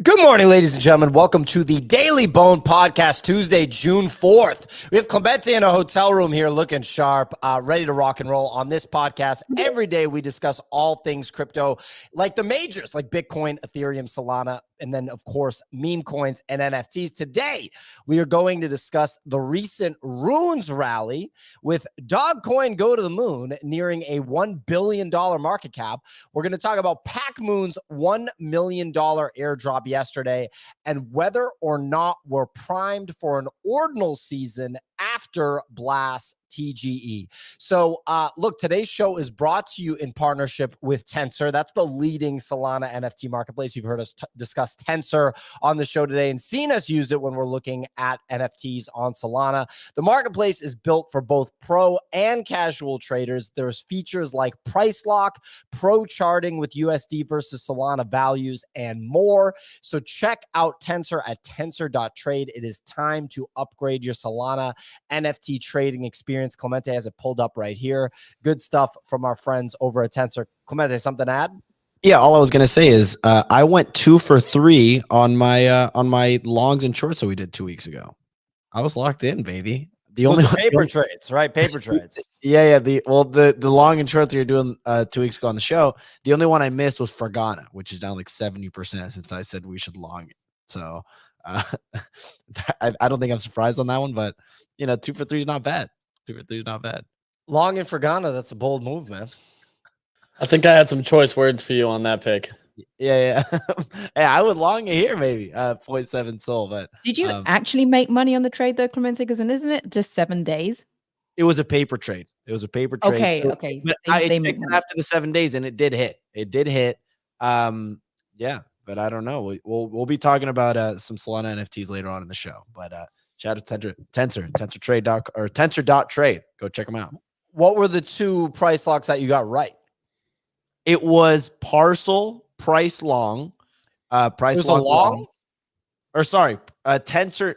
Good morning, ladies and gentlemen. Welcome to the Daily Bone Podcast, Tuesday, June 4th. We have Clemente in a hotel room here looking sharp, ready to rock and roll on this podcast. Every day we discuss all things crypto, like the majors, like Bitcoin, Ethereum, Solana, and then, of course, meme coins and NFTs. Today, we are going to discuss the recent Runes rally with Dogcoin Go to the Moon, nearing a $1 billion market cap. We're going to talk about Pacmoon's $1 million airdrop yesterday and whether or not we're primed for an Ordinals season after Blast TGE. So look, today's show is brought to you in partnership with Tensor. That's the leading Solana NFT marketplace. You've heard us discuss Tensor on the show today and seen us use it when we're looking at NFTs on Solana. The marketplace is built for both pro and casual traders. There's features like price lock, pro charting with USD versus Solana values, and more. So check out Tensor at Tensor.trade. It is time to upgrade your Solana NFT trading experience. Clemente has it pulled up right here. Good stuff from our friends over at Tensor. Clemente, something to add? Yeah, all I was gonna say is I went 2 for 3 on my longs and shorts that we did 2 weeks ago. I was locked in, baby. The Those only are paper trades, right? Paper trades. Yeah. The long and short that you're doing 2 weeks ago on the show. The only one I missed was Fargana, which is down like 70% since I said we should long it. So I don't think I'm surprised on that one, but 2 for 3 is not bad. 2 for 3 is not bad. Long and Fargana, that's a bold move, man. I think I had some choice words for you on that pick. Yeah. Hey, I would long it here, maybe 0.7 soul. But did you actually make money on the trade though, Clemente? Because isn't it just 7 days? It was a paper trade. It was a paper trade. Okay. But they make money after the 7 days, and it did hit. Yeah, but I don't know. We'll be talking about some Solana NFTs later on in the show. But shout out to Tensor Trade or Tensor.trade. Go check them out. What were the two price locks that you got right? It was parcel price long, price long, or sorry, Tensor.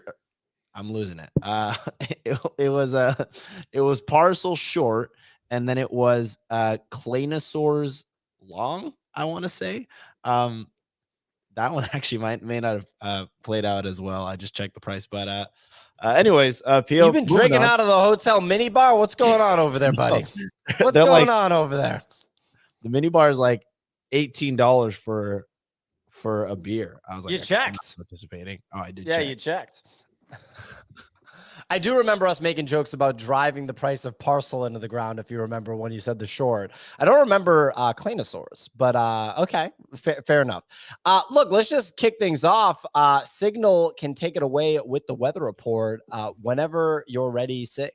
I'm losing it. It was parcel short, and then it was Claynosaur's long. I want to say that one actually may not have played out as well. I just checked the price, but anyways, PO, you've been drinking out of the hotel mini bar. What's going on over there, buddy? What's going on over there? The mini bar is like $18 for a beer. I was like, you checked. Participating. Oh, I did. Yeah, you checked. I do remember us making jokes about driving the price of parcel into the ground. If you remember when you said the short, I don't remember Claynosaurus, but okay, fair enough. Look, let's just kick things off. Signal can take it away with the weather report whenever you're ready, Sig.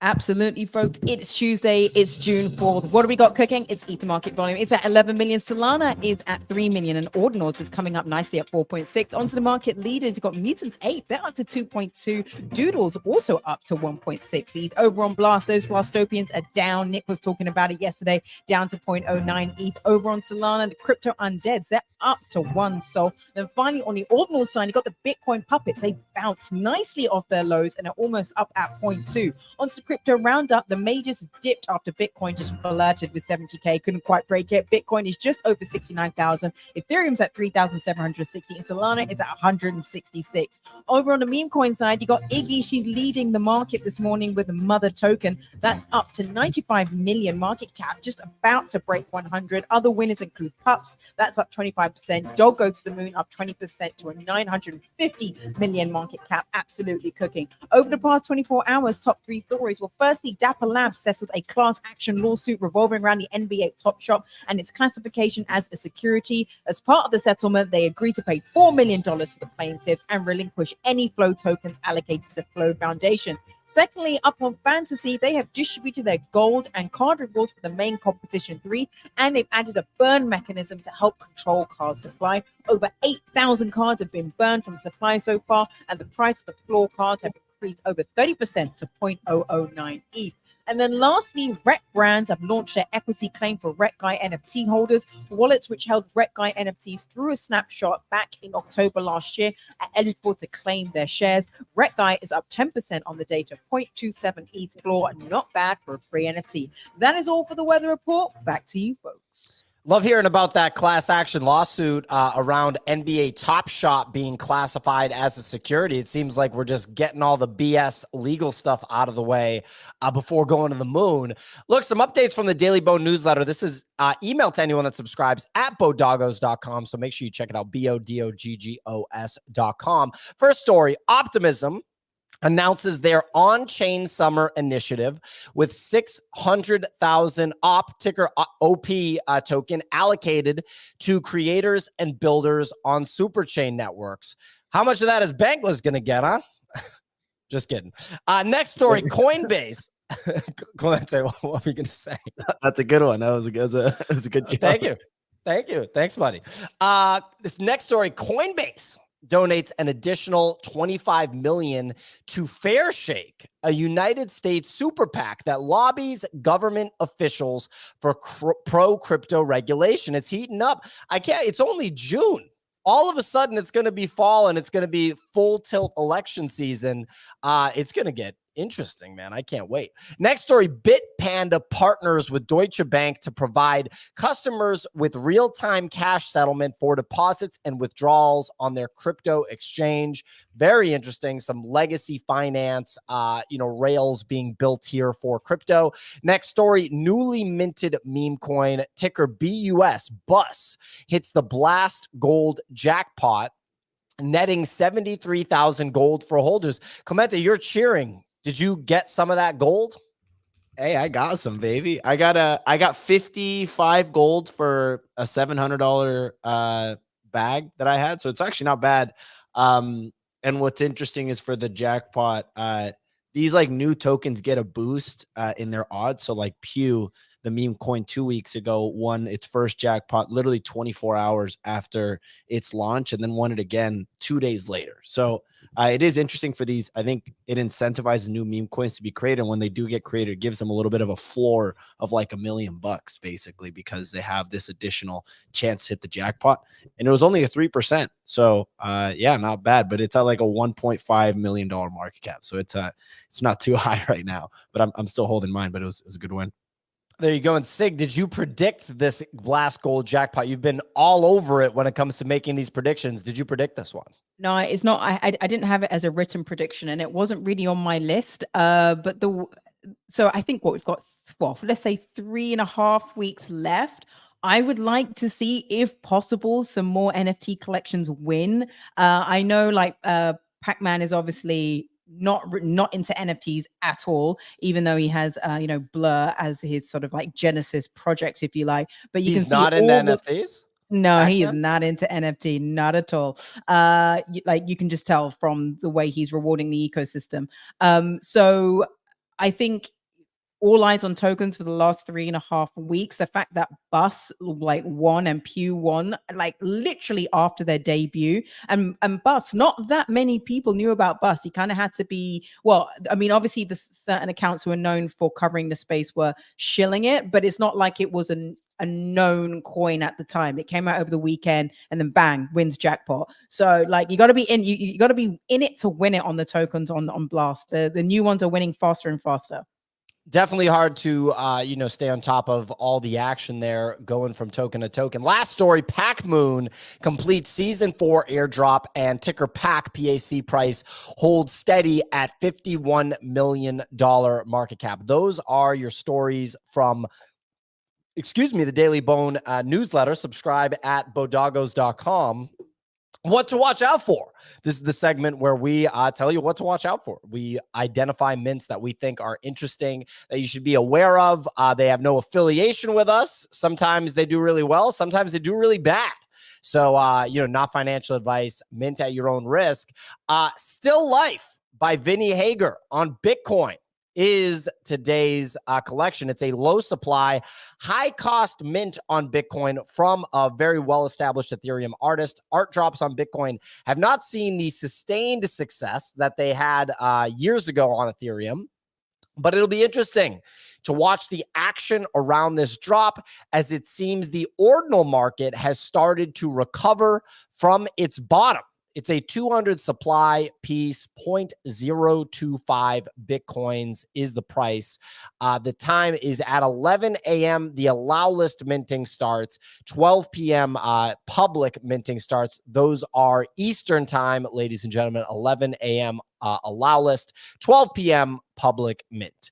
Absolutely, folks. It's Tuesday. It's June 4th. What do we got cooking? It's Ether market volume. It's at 11 million. Solana is at 3 million. And Ordinals is coming up nicely at 4.6. Onto the market leaders, you've got Mutants 8. They're up to 2.2. Doodles also up to 1.6. ETH over on Blast. Those Blastopians are down. Nick was talking about it yesterday. Down to 0.09 ETH. Over on Solana, the crypto undeads, they're up to 1 SOL. Then finally on the Ordinals side, you've got the Bitcoin puppets. They bounce nicely off their lows and are almost up at 0.2. Onto the crypto roundup, the majors dipped after Bitcoin just flirted with 70k, couldn't quite break it. Bitcoin is just over 69,000. Ethereum's at 3,760, and Solana is at 166. Over on the meme coin side, you got Iggy. She's leading the market this morning with the Mother token. That's up to 95 million market cap, just about to break 100. Other winners include Pups. That's up 25%. Dog Go to the Moon up 20% to a 950 million market cap. Absolutely cooking. Over the past 24 hours, top 3 stories. Well, firstly, Dapper Labs settled a class action lawsuit revolving around the NBA Top Shop and its classification as a security. As part of the settlement, they agreed to pay $4 million to the plaintiffs and relinquish any Flow tokens allocated to the Flow Foundation. Secondly, up on Fantasy, they have distributed their gold and card rewards for the main competition 3, and they've added a burn mechanism to help control card supply. Over 8,000 cards have been burned from supply so far, and the price of the floor cards have increased over 30% to 0.009 ETH. And then lastly, Rec Brands have launched their equity claim for Rec Guy NFT holders. Wallets which held Rec Guy NFTs through a snapshot back in October last year are eligible to claim their shares. Rec Guy is up 10% on the data, 0.27 ETH floor. Not bad for a free NFT. That is all for the weather report. Back to you, folks. Love hearing about that class action lawsuit around NBA Top Shot being classified as a security. It seems like we're just getting all the BS legal stuff out of the way before going to the moon. Look, some updates from the Daily Bone newsletter. This is email to anyone that subscribes at bowdoggos.com. So make sure you check it out, BODOGGOS.com. First story, Optimism announces their on-chain summer initiative with 600,000 ticker OP token allocated to creators and builders on superchain networks. How much of that is Bankless going to get, huh? Just kidding. Next story, Coinbase. Clemente, what were we going to say? That's a good one. That was a good job. Thank you. Thanks, buddy. This next story, Coinbase donates an additional $25 million to Fairshake, a United States super PAC that lobbies government officials for pro-crypto regulation. It's heating up. It's only June. All of a sudden, it's going to be fall and it's going to be full tilt election season. It's going to get interesting, man. I can't wait. Next story, Bitpanda partners with Deutsche Bank to provide customers with real-time cash settlement for deposits and withdrawals on their crypto exchange. Very interesting. Some legacy finance, rails being built here for crypto. Next story, newly minted meme coin, ticker BUS, hits the Blast Gold jackpot, netting 73,000 gold for holders. Clemente, you're cheering. Did you get some of that gold? Hey, I got some, baby. I got 55 gold for a $700 bag that I had. So it's actually not bad. And what's interesting is for the jackpot, these like new tokens get a boost in their odds. So like Pew, the meme coin 2 weeks ago, won its first jackpot literally 24 hours after its launch, and then won it again 2 days later. So it is interesting for these. I think it incentivizes new meme coins to be created. And when they do get created, it gives them a little bit of a floor of like $1 million basically, because they have this additional chance to hit the jackpot. And it was only a 3%. So yeah, not bad, but it's at like a $1.5 million market cap. So it's not too high right now, but I'm still holding mine, but it was a good win. There you go. And Sig, did you predict this Blast Gold jackpot? You've been all over it when it comes to making these predictions. Did you predict this one? No, it's not. I didn't have it as a written prediction, and it wasn't really on my list. So I think what we've got, let's say 3.5 weeks left. I would like to see, if possible, some more NFT collections win. I know like Pacman is obviously not into NFTs at all, even though he has Blur as his sort of like Genesis project, if you like. But he's not into NFTs. No, he is not into NFT, not at all. You can just tell from the way he's rewarding the ecosystem. So I think all eyes on tokens for the last 3.5 weeks. The fact that Bus won and Pew won literally after their debut, and Bus, not that many people knew about Bus. He kind of had to be, obviously the certain accounts who are known for covering the space were shilling it, but it's not like it was a known coin at the time. It came out over the weekend and then bang, wins jackpot. So you got to be in, you got to be in it to win it on the tokens on Blast. The new ones are winning faster and faster. Definitely hard to, stay on top of all the action there going from token to token. Last story, Pacmoon completes season 4 airdrop and ticker PAC price holds steady at $51 million market cap. Those are your stories from, the Daily Bone newsletter. Subscribe at bowdoggos.com. What to watch out for. This is the segment where we tell you what to watch out for. We identify mints that we think are interesting, that you should be aware of. They have no affiliation with us. Sometimes they do really well. Sometimes they do really bad. So, not financial advice, mint at your own risk. Still Life by Vinnie Hager on Bitcoin is today's collection. It's a low supply, high cost mint on Bitcoin from a very well-established Ethereum artist. Art drops on Bitcoin have not seen the sustained success that they had years ago on Ethereum, but it'll be interesting to watch the action around this drop, as it seems the ordinal market has started to recover from its bottom. It's a 200 supply piece, 0.025 Bitcoins is the price. The time is at 11 a.m. The allow list minting starts. 12 p.m. Public minting starts. Those are Eastern time, ladies and gentlemen, 11 a.m. Allow list, 12 p.m. public mint.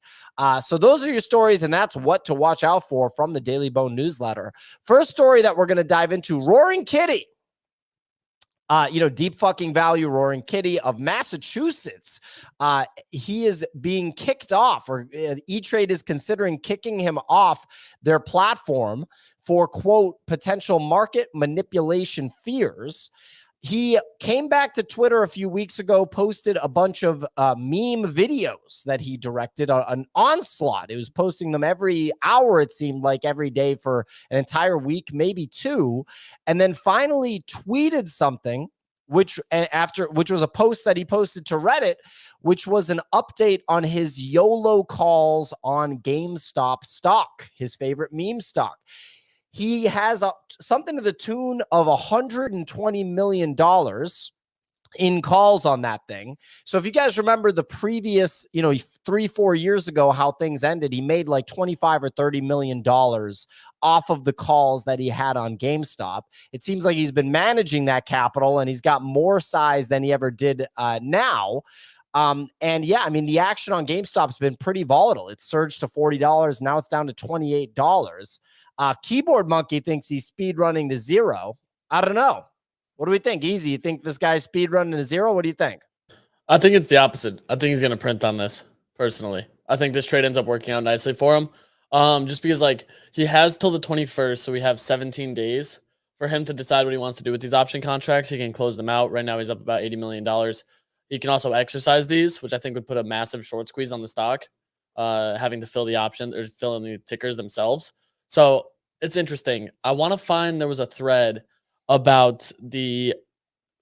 So those are your stories, and that's what to watch out for from the Daily Bone newsletter. First story that we're going to dive into, Roaring Kitty. Deep fucking value, Roaring Kitty of Massachusetts. He is being kicked off, or E-Trade is considering kicking him off their platform for, quote, potential market manipulation fears. He came back to Twitter a few weeks ago, posted a bunch of meme videos that he directed, an onslaught. It was posting them every hour, it seemed like, every day for an entire week, maybe two, and then finally tweeted something, which was a post that he posted to Reddit, which was an update on his YOLO calls on GameStop stock, his favorite meme stock. He has something to the tune of $120 million in calls on that thing. So if you guys remember the previous, 3-4 years ago, how things ended, he made like $25 or $30 million off of the calls that he had on GameStop. It seems like he's been managing that capital, and he's got more size than he ever did now. The action on GameStop's been pretty volatile. It surged to $40. Now it's down to $28. Keyboard Monkey thinks he's speed running to zero. I don't know. What do we think? Easy. You think this guy's speed running to zero? What do you think? I think it's the opposite. I think he's going to print on this, personally. I think this trade ends up working out nicely for him. Just because, he has till the 21st, so we have 17 days for him to decide what he wants to do with these option contracts. He can close them out. Right now, he's up about $80 million. He can also exercise these, which I think would put a massive short squeeze on the stock, having to fill the options or fill in the tickers themselves. So it's interesting. I want to find, there was a thread about the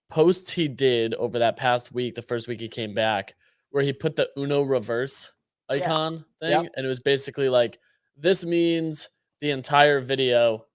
posts he did over that past week, the first week he came back, where he put the Uno reverse icon thing. Yep. And it was basically like, this means the entire video,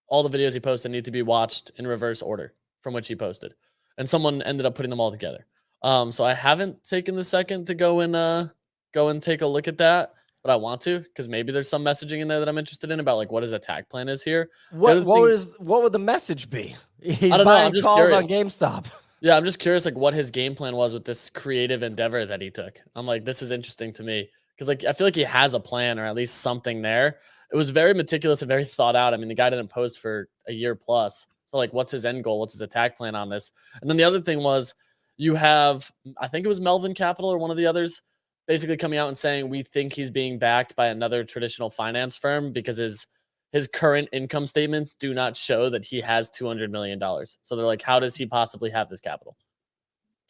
all the videos he posted need to be watched in reverse order from which he posted. And someone ended up putting them all together. So I haven't taken the second to go and take a look at that, but I want to, because maybe there's some messaging in there that I'm interested in about what his attack plan is here. What would the message be? He's I don't know. I'm just calls curious. On GameStop. Yeah, I'm just curious what his game plan was with this creative endeavor that he took. I'm like, this is interesting to me, because I feel like he has a plan, or at least something there. It was very meticulous and very thought out. I mean, the guy didn't post for a year plus. So what's his end goal? What's his attack plan on this? And then the other thing was, you have, I think it was Melvin Capital or one of the others, basically coming out and saying, we think he's being backed by another traditional finance firm because his current income statements do not show that he has $200 million. So they're like, how does he possibly have this capital?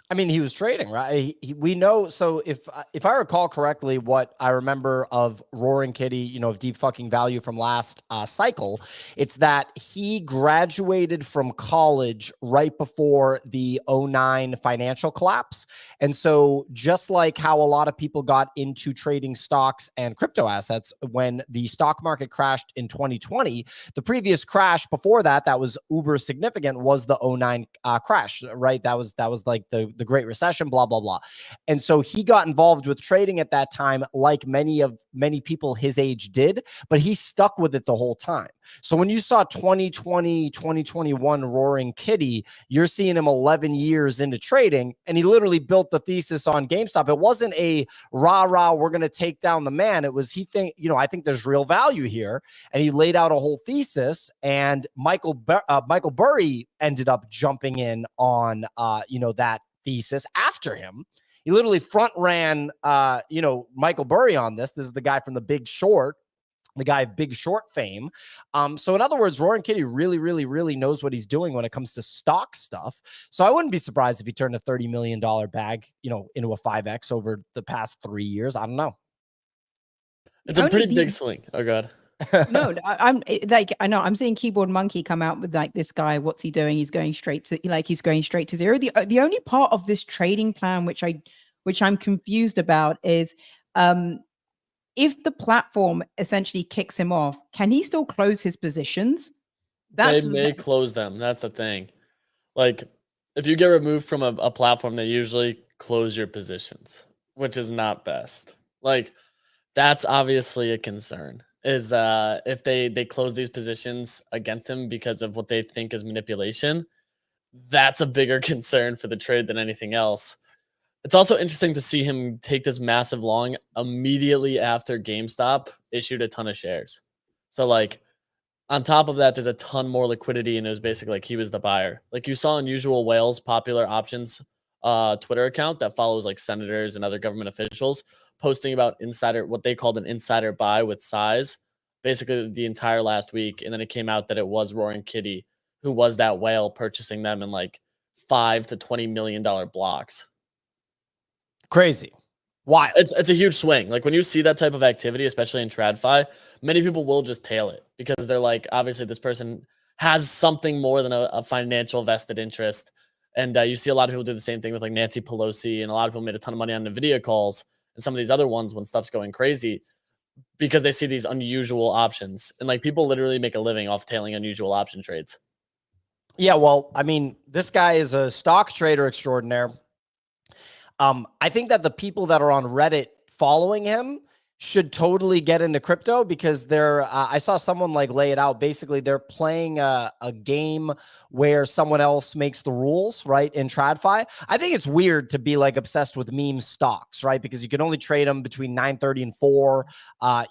I mean, he was trading, right? We know. So if I recall correctly, what I remember of Roaring Kitty, of deep fucking value from last cycle, it's that he graduated from college right before the 2009 financial collapse. And so just like how a lot of people got into trading stocks and crypto assets when the stock market crashed in 2020, the previous crash before that was uber significant, was the 2009 crash, right? That was like the Great Recession, blah, blah, blah. And so he got involved with trading at that time, like many people his age did, but he stuck with it the whole time. So when you saw 2020, 2021 Roaring Kitty, you're seeing him 11 years into trading, and he literally built the thesis on GameStop. It wasn't a rah, we're going to take down the man. It was, I think there's real value here. And he laid out a whole thesis, and Michael Burry ended up jumping in on, that thesis after him. He literally front ran, Michael Burry on this. This is the guy from The Big Short, the guy of Big Short fame. So in other words, Roaring Kitty really, really, really knows what he's doing when it comes to stock stuff. So I wouldn't be surprised if he turned a $30 million bag, into a 5X over the past 3 years. I don't know. It's a pretty big swing. Oh God. No, I'm seeing Keyboard Monkey come out with this guy. What's he doing? He's going straight to zero. The only part of this trading plan which I'm confused about is if the platform essentially kicks him off, can he still close his positions? They may close them. That's the thing. if you get removed from a platform, they usually close your positions, which is not best. Like, that's obviously a concern. Is if they close these positions against him because of what they think is manipulation, that's a bigger concern for the trade than anything else. It's also interesting to see him take this massive long immediately after GameStop issued a ton of shares. So like on top of that, there's a ton more liquidity, and it was basically like he was the buyer. Like you saw Unusual Whale's popular options Twitter account that follows like senators and other government officials posting about what they called an insider buy with size, basically the entire last week. And then it came out that it was Roaring Kitty who was that whale purchasing them in like $5 to $20 million blocks. Crazy. Wild. It's a huge swing. Like when you see that type of activity, especially in TradFi, many people will just tail it because they're like, obviously this person has something more than a financial vested interest. And you see a lot of people do the same thing with like Nancy Pelosi, and a lot of people made a ton of money on NVIDIA calls and some of these other ones when stuff's going crazy because they see these unusual options. And like people literally make a living off tailing unusual option trades. Yeah, well, I mean, this guy is a stock trader extraordinaire. I think that the people that are on Reddit following him should totally get into crypto because they're, I saw someone like lay it out. Basically, they're playing a game where someone else makes the rules, right? In TradFi. I think it's weird to be like obsessed with meme stocks, right? Because you can only trade them between 9:30 and 4,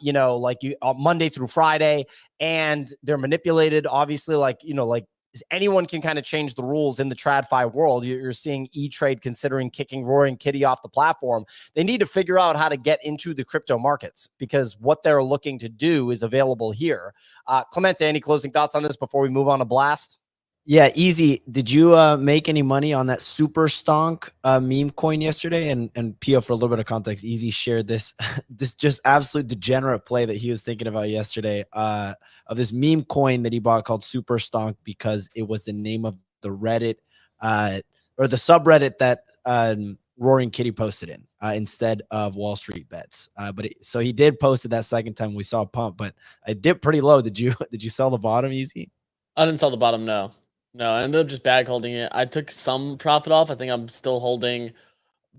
you know, like Monday through Friday, and they're manipulated, obviously, like, you know, like, anyone can kind of change the rules in the TradFi world. You're seeing E-Trade considering kicking Roaring Kitty off the platform. They need to figure out how to get into the crypto markets because what they're looking to do is available here. Clemente, any closing thoughts on this before we move on to Blast? Yeah, easy. Did you make any money on that super stonk meme coin yesterday? And Pio, for a little bit of context, Easy shared this this just absolute degenerate play that he was thinking about yesterday of this meme coin that he bought called Super Stonk because it was the name of the Reddit or the subreddit that Roaring Kitty posted in instead of Wall Street Bets. So he did post it that second time we saw a pump, but I dipped pretty low. Did you sell the bottom, Easy? I didn't sell the bottom, no. No, I ended up just bag holding it. I took some profit off. I think I'm still holding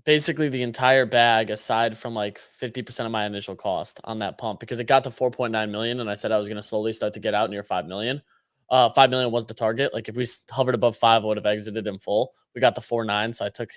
basically the entire bag aside from like 50% of my initial cost on that pump because it got to 4.9 million and I said I was going to slowly start to get out near 5 million. 5 million was the target. Like if we hovered above 5, I would have exited in full. We got to 4.9, so I took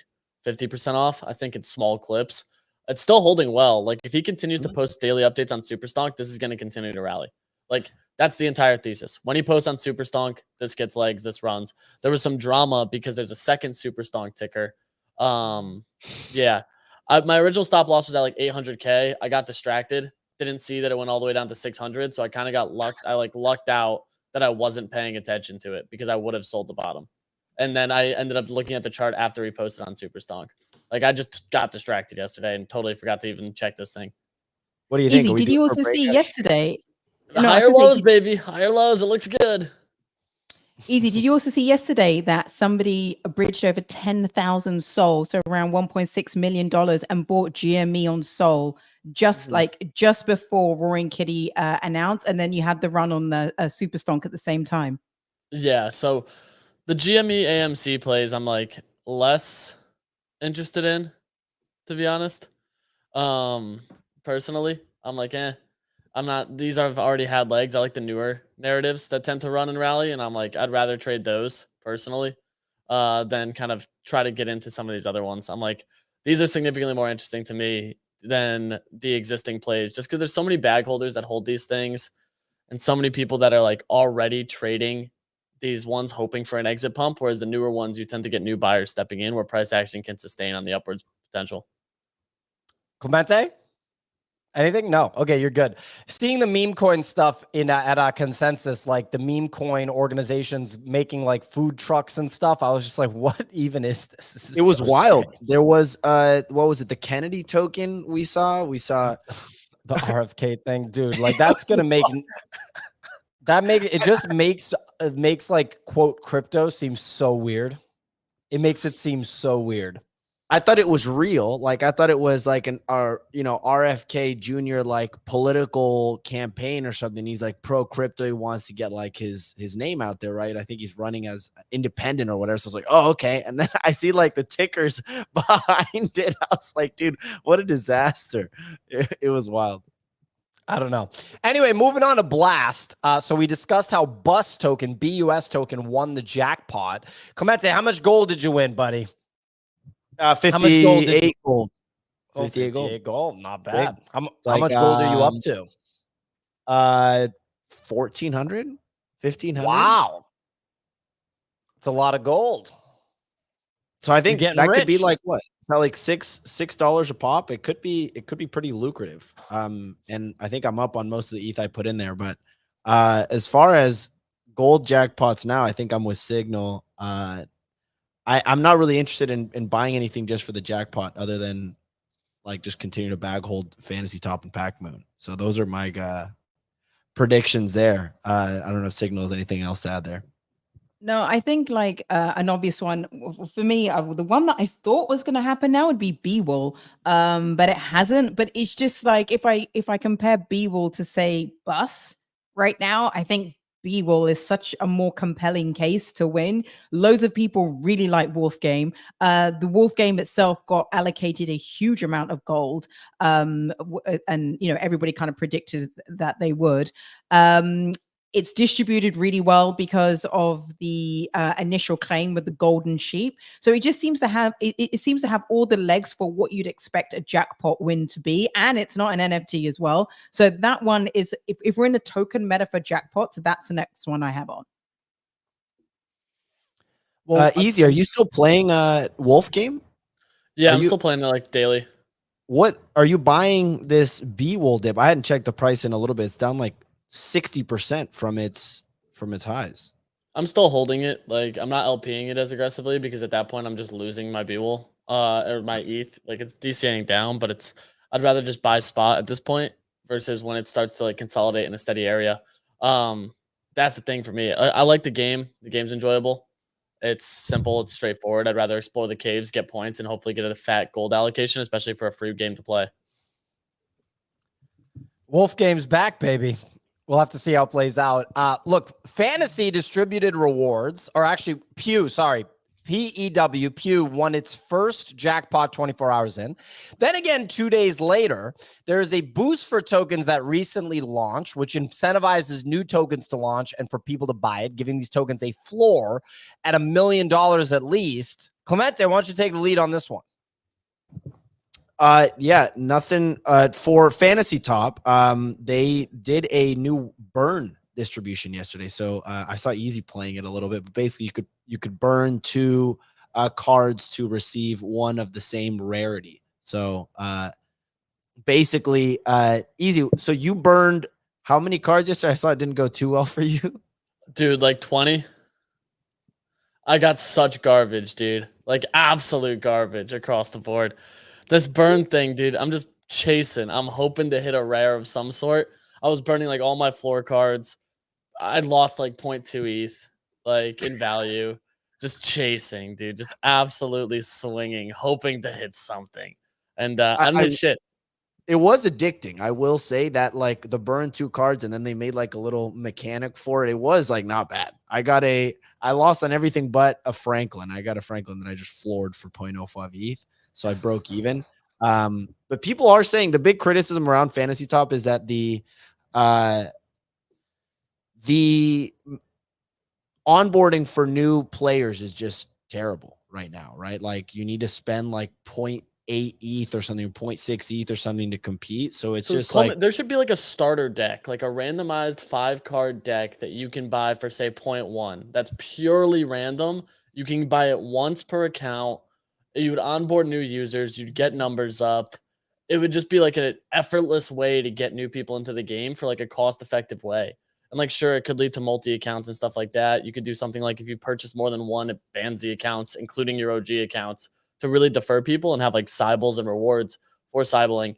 50% off. I think it's small clips. It's still holding well. Like if he continues to post daily updates on Superstonk, this is going to continue to rally. Like that's the entire thesis. When he posts on Superstonk, this gets legs, this runs. There was some drama because there's a second Superstonk ticker. Yeah. My original stop loss was at like 800K. I got distracted. Didn't see that it went all the way down to 600. So I kind of got lucked. I like lucked out that I wasn't paying attention to it because I would have sold the bottom. And then I ended up looking at the chart after he posted on Superstonk. Like I just got distracted yesterday and totally forgot to even check this thing. What do you think? Easy. Did you also see yesterday? Higher lows, baby. Higher lows. It looks good. Easy. Did you also see yesterday that somebody bridged over 10,000 Sol, so around $1.6 million, and bought GME on Sol just before Roaring Kitty announced, and then you had the run on the Super Stonk at the same time? Yeah. So the GME AMC plays, I'm like less interested in, to be honest. Personally, I'm like, I'm not, these have already had legs. I like the newer narratives that tend to run and rally. And I'm like, I'd rather trade those personally than kind of try to get into some of these other ones. I'm like, these are significantly more interesting to me than the existing plays, just because there's so many bag holders that hold these things and so many people that are like already trading these ones hoping for an exit pump. Whereas the newer ones, you tend to get new buyers stepping in where price action can sustain on the upwards potential. Clemente? Anything? No. Okay, you're good. Seeing the meme coin stuff in at Consensus, like the meme coin organizations making like food trucks and stuff, I was just like, what even is this? This is it was so wild. strange. There was what was it? The Kennedy token we saw the RFK thing, dude. Like that's gonna make it makes like quote crypto seem so weird. It makes it seem so weird. I thought it was real. Like I thought it was like RFK Jr. like political campaign or something. He's like pro crypto. He wants to get like his name out there, right? I think he's running as independent or whatever. So I was like, oh, okay. And then I see like the tickers behind it. I was like, dude, what a disaster. It was wild. I don't know. Anyway, moving on to Blast. So we discussed how BUS token won the jackpot. Clemente, how much gold did you win, buddy? 58 gold. 58 gold. Not Big. bad. How Like, much gold are you up to? 1,400, 1,500. Wow. It's a lot of gold. So I think that could be rich. like what? Probably like $6 a pop. It could be pretty lucrative. And I think I'm up on most of the ETH I put in there. But as far as gold jackpots now, I think I'm with Signal. I'm not really interested in buying anything just for the jackpot, other than like just continue to bag hold Fantasy.top and Pacmoon. So those are my predictions there. I don't know if Signal has anything else to add there. No, I think like an obvious one for me, the one that I thought was going to happen now would be bWOOL, but it hasn't. But it's just like if I compare bWOOL to say BUS right now, I think bWOOL is such a more compelling case to win. Loads of people really like Wolf Game. The Wolf Game itself got allocated a huge amount of gold, and everybody kind of predicted that they would. It's distributed really well because of the initial claim with the golden sheep. So it just seems to have it seems to have all the legs for what you'd expect a jackpot win to be, and it's not an NFT as well. So that one is, if we're in a token meta for jackpots, that's the next one I have on. Well, Easy, are you still playing Wolf Game? Yeah, I'm still playing it like daily. What are you buying this bWOOL dip? I hadn't checked the price in a little bit. It's down like 60% from its highs. I'm still holding it. Like I'm not LPing it as aggressively because at that point I'm just losing my bWOOL or my ETH. Like it's DCAing down, but I'd rather just buy spot at this point versus when it starts to like consolidate in a steady area. That's the thing for me. I like the game. The game's enjoyable. It's simple. It's straightforward. I'd rather explore the caves, get points, and hopefully get a fat gold allocation, especially for a free game to play. Wolf Game's back, baby. We'll have to see how it plays out. Look, Fantasy distributed rewards, or actually PEW won its first jackpot 24 hours in. Then again, 2 days later, there is a boost for tokens that recently launched, which incentivizes new tokens to launch and for people to buy it, giving these tokens a floor at $1 million at least. Clemente, why don't you take the lead on this one? Yeah, nothing for Fantasy.top. They did a new burn distribution yesterday. So I saw Easy playing it a little bit, but basically you could burn 2 cards to receive one of the same rarity. So basically Easy. So you burned how many cards yesterday? I saw it didn't go too well for you. Dude, like 20. I got such garbage, dude. Like absolute garbage across the board. This burn thing, dude, I'm just chasing. I'm hoping to hit a rare of some sort. I was burning like all my floor cards. I lost like 0.2 ETH, like in value. Just chasing, dude. Just absolutely swinging, hoping to hit something. And I don't hit shit. It was addicting. I will say that, like the burn 2 cards and then they made like a little mechanic for it. It was like not bad. I lost on everything but a Franklin. I got a Franklin that I just floored for 0.05 ETH. So I broke even. But people are saying the big criticism around Fantasy.top is that the onboarding for new players is just terrible right now, right? Like you need to spend like 0.8 ETH or something, 0.6 ETH or something to compete. So it's just like there should be like a starter deck, like a randomized 5-card deck that you can buy for say 0.1. That's purely random. You can buy it once per account. You would onboard new users. You'd get numbers up. It would just be like an effortless way to get new people into the game for like a cost-effective way. And like, sure, it could lead to multi-accounts and stuff like that. You could do something like if you purchase more than one, it bans the accounts, including your OG accounts, to really defer people and have like cybles and rewards for cybling.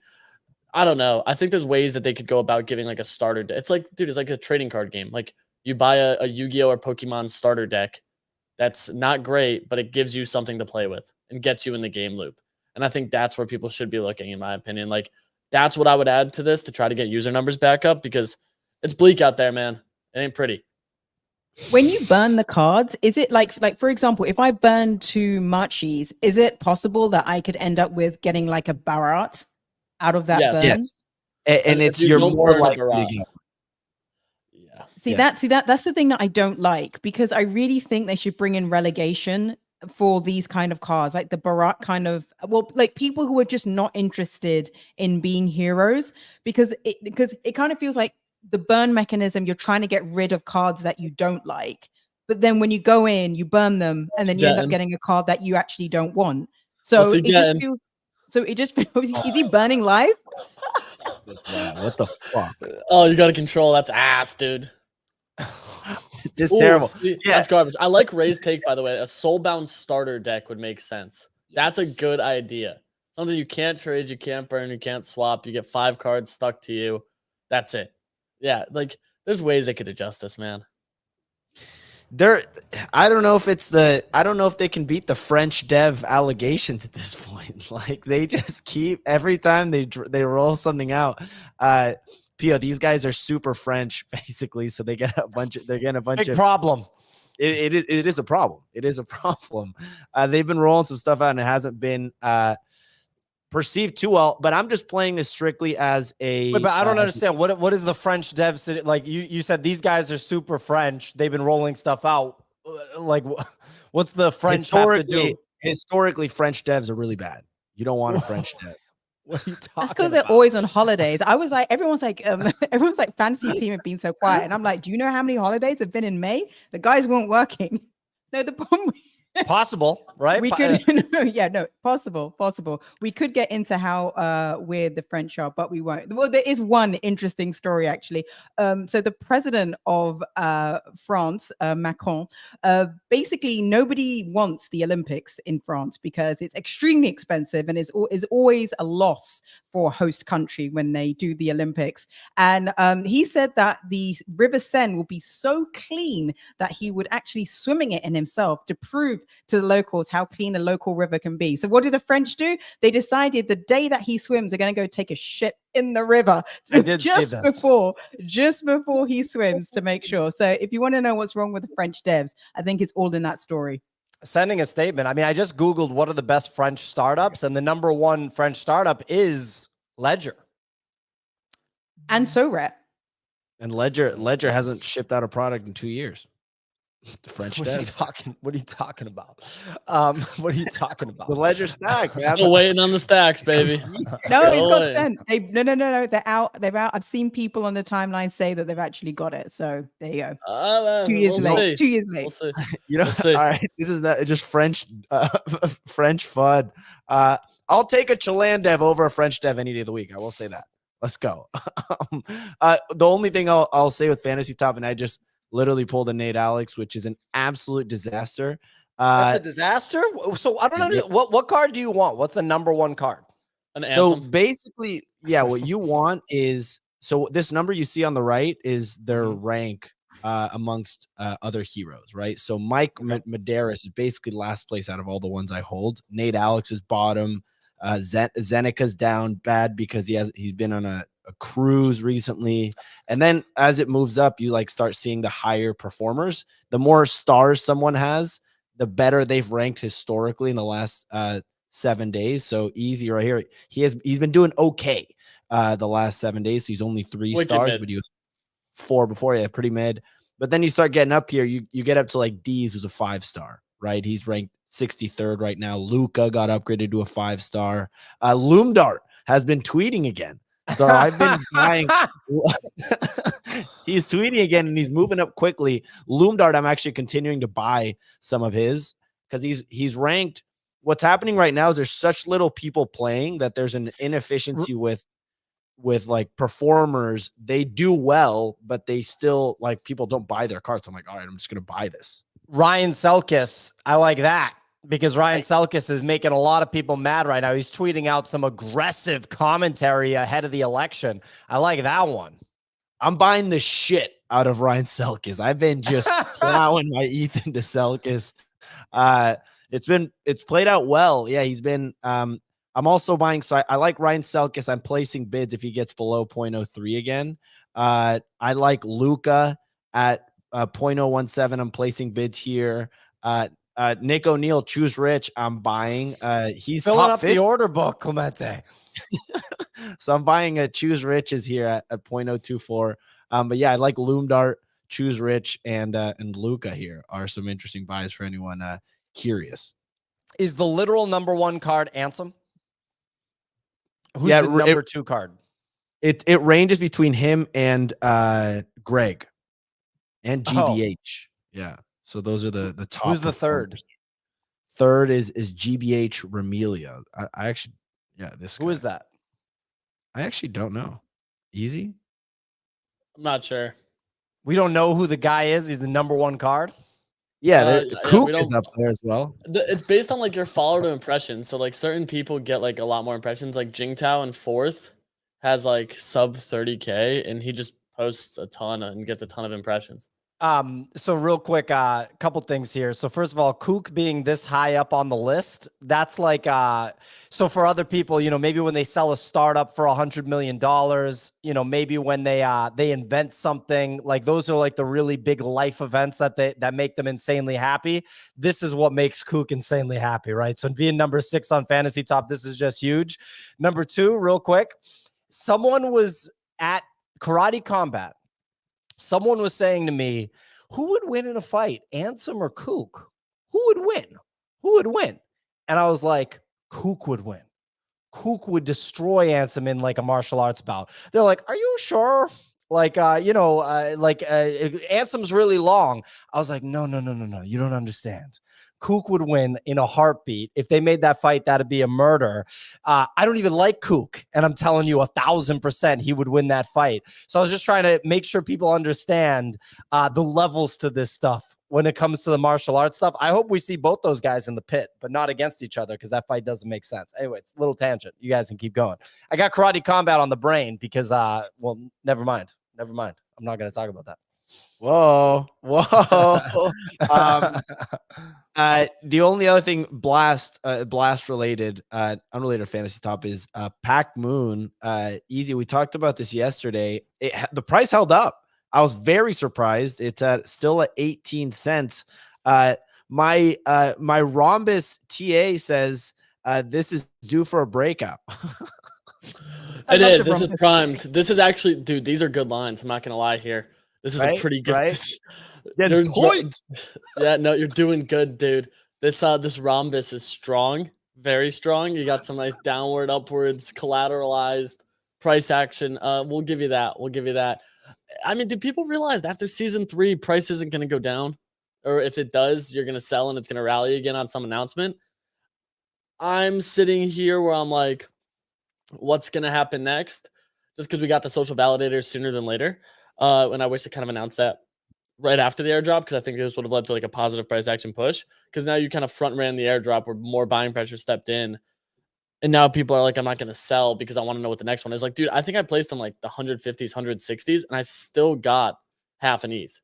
I don't know. I think there's ways that they could go about giving like a starter deck. It's like, dude, it's like a trading card game. Like you buy a Yu-Gi-Oh or Pokemon starter deck that's not great, but it gives you something to play with and gets you in the game loop. And I think that's where people should be looking, in my opinion. Like, that's what I would add to this to try to get user numbers back up, because it's bleak out there, man. It ain't pretty. When you burn the cards, is it like for example, if I burn 2 Marchies, is it possible that I could end up with getting like a Barat out of that Yes. burn? Yes. And If it's you you're don't more burn a likely Barat. to get. Yeah. That's the thing that I don't like, because I really think they should bring in relegation for these kind of cards, like the Barat kind of, well, like people who are just not interested in being heroes, because it kind of feels like the burn mechanism, you're trying to get rid of cards that you don't like, but then when you go in, you burn them, and then you end up getting a card that you actually don't want. So it just feels is he burning live? What the fuck? Oh, you got to control. That's ass, dude. Just terrible. See, that's garbage. I like Ray's take, by the way. A soulbound starter deck would make sense. That's a good idea. Something you can't trade, you can't burn, you can't swap. You get 5 cards stuck to you. That's it. Yeah, like there's ways they could adjust this, man. I don't know if they can beat the French dev allegations at this point. Like, they just keep, every time they roll something out. Pio, these guys are super French, basically, so they're getting a bunch Big problem. It is a problem. It is a problem. They've been rolling some stuff out, and it hasn't been perceived too well. But I'm just playing this strictly as a. Wait, but I don't understand. What is the French devs? Like you said, these guys are super French. They've been rolling stuff out. Like, what's the French have to do? Historically, French devs are really bad. You don't want a French dev. What are you talking That's because they're always on holidays. I was like, everyone's like, fantasy team have been so quiet, and I'm like, do you know how many holidays have been in May? The guys weren't working. No, the problem. Possible, right? We could, possible. We could get into how weird the French are, but we won't. Well, there is one interesting story actually. So the president of France, Macron, basically nobody wants the Olympics in France because it's extremely expensive and is always a loss for host country when they do the Olympics. And he said that the River Seine will be so clean that he would actually swimming it in himself to prove to the locals how clean a local river can be. So what did the French do? They decided the day that he swims, they're going to go take a shit in the river just before he swims to make sure. So if you want to know what's wrong with the French devs, I think it's all in that story. Sending a statement. I mean, I just Googled what are the best French startups, and the #1 French startup is Ledger. And so rare. And Ledger hasn't shipped out a product in 2 years. The French devs. What are you talking about? What are you talking about? The Ledger stacks. Still waiting on the stacks, baby. No, it's got sent. No. They're out. I've seen people on the timeline say that they've actually got it. So there you go. 2 years late. 2 years late. We'll see. You know, all right. This is not just French fun. I'll take a Chilean dev over a French dev any day of the week. I will say that. Let's go. The only thing I'll say with Fantasy.top, and I just literally pulled a Nate Alex, which is an absolute disaster. That's a disaster. So I don't understand. What card do you want? What's the #1 card? So basically, yeah, what you want is, so this number you see on the right is their rank amongst other heroes, right? So Mike Medeiros is basically last place out of all the ones I hold. Nate Alex is bottom. Zenika's down bad because he's been on a cruise recently. And then as it moves up, you like start seeing the higher performers. The more stars someone has, the better they've ranked historically in the last 7 days. So Easy right here. He's been doing okay the last 7 days. So he's only 3 stars, but he was 4 before. Yeah, pretty mid. But then you start getting up here, you get up to like D's, who's a 5-star, right? He's ranked 63rd right now. Luca got upgraded to a 5-star. Loomdart has been tweeting again. So I've been buying. He's tweeting again and he's moving up quickly. Loomdart, I'm actually continuing to buy some of his because he's ranked. What's happening right now is there's such little people playing that there's an inefficiency with like performers. They do well, but they still like people don't buy their cards. I'm like, all right, I'm just gonna buy this. Ryan Selkis, I like that. Because Ryan Selkis is making a lot of people mad right now. He's tweeting out some aggressive commentary ahead of the election. I like that one. I'm buying the shit out of Ryan Selkis. I've been just plowing my ETH into Selkis. It's played out well. Yeah, he's been I'm also buying, so I like Ryan Selkis. I'm placing bids if he gets below 0.03 again. I like Luca at 0.017. I'm placing bids here. Nick O'Neill, choose rich. I'm buying. He's Filling top up 50. the order book, Clemente. So I'm buying a choose rich is here at 0.024. But yeah, I like Loomdart, choose rich, and Luca here are some interesting buys for anyone curious. Is the literal number one card Ansem? Who's Yeah, the number two card? It ranges between him and Greg and GBH. Yeah. So those are the top. Who's the third? Third is GBH Remelia. I actually, yeah, this Who is that? I actually don't know. Easy? I'm not sure. We don't know who the guy is. He's the number one card. Yeah, Kook we is up there as well. It's based on like your follower to impressions. So like certain people get like a lot more impressions. Like Jingtao in fourth has like sub 30K, and he just posts a ton and gets a ton of impressions. So real quick, couple things here. So first of all, Kook being this high up on the list, that's like, so for other people, you know, maybe when they sell a startup for $100 million, you know, maybe when they invent something, like those are like the really big life events that make them insanely happy. This is what makes Kook insanely happy, right? So being number 6 on Fantasy.top, this is just huge. Number 2, real quick, someone was at Karate Combat. Someone was saying to me, who would win in a fight, Ansem or Kook? Who would win? Who would win? And I was like, Kook would win. Kook would destroy Ansem in like a martial arts bout. They're like, are you sure? Like, Ansem's really long. I was like, no. You don't understand. Kook would win in a heartbeat. If they made that fight, that'd be a murder. I don't even like Kook, and I'm telling you 1,000% he would win that fight. So I was just trying to make sure people understand the levels to this stuff when it comes to the martial arts stuff. I hope we see both those guys in the pit, but not against each other, because that fight doesn't make sense. Anyway, it's a little tangent. You guys can keep going. I got Karate Combat on the brain because, well, never mind. I'm not going to talk about that. Whoa. The only other thing blast related, unrelated to Fantasy.top is Pacmoon. Easy. We talked about this yesterday. The price held up. I was very surprised. It's still at 18 cents. My Rhombus TA says this is due for a breakout. It is. This is primed. This is actually, dude, these are good lines. I'm not going to lie here. This is a pretty good. Right? Yeah, no, you're doing good, dude. This Rhombus is strong, very strong. You got some nice downward, upwards, collateralized price action. We'll give you that. I mean, do people realize after season 3, price isn't going to go down? Or if it does, you're going to sell and it's going to rally again on some announcement? I'm sitting here where I'm like, what's going to happen next? Just because we got the social validators sooner than later. And I wish they kind of announced that right after the airdrop, because I think this would have led to like a positive price action push, because now you kind of front ran the airdrop where more buying pressure stepped in. And now people are like, I'm not going to sell because I want to know what the next one is. Like, dude, I think I placed them like the 150s, 160s, and I still got half an ETH.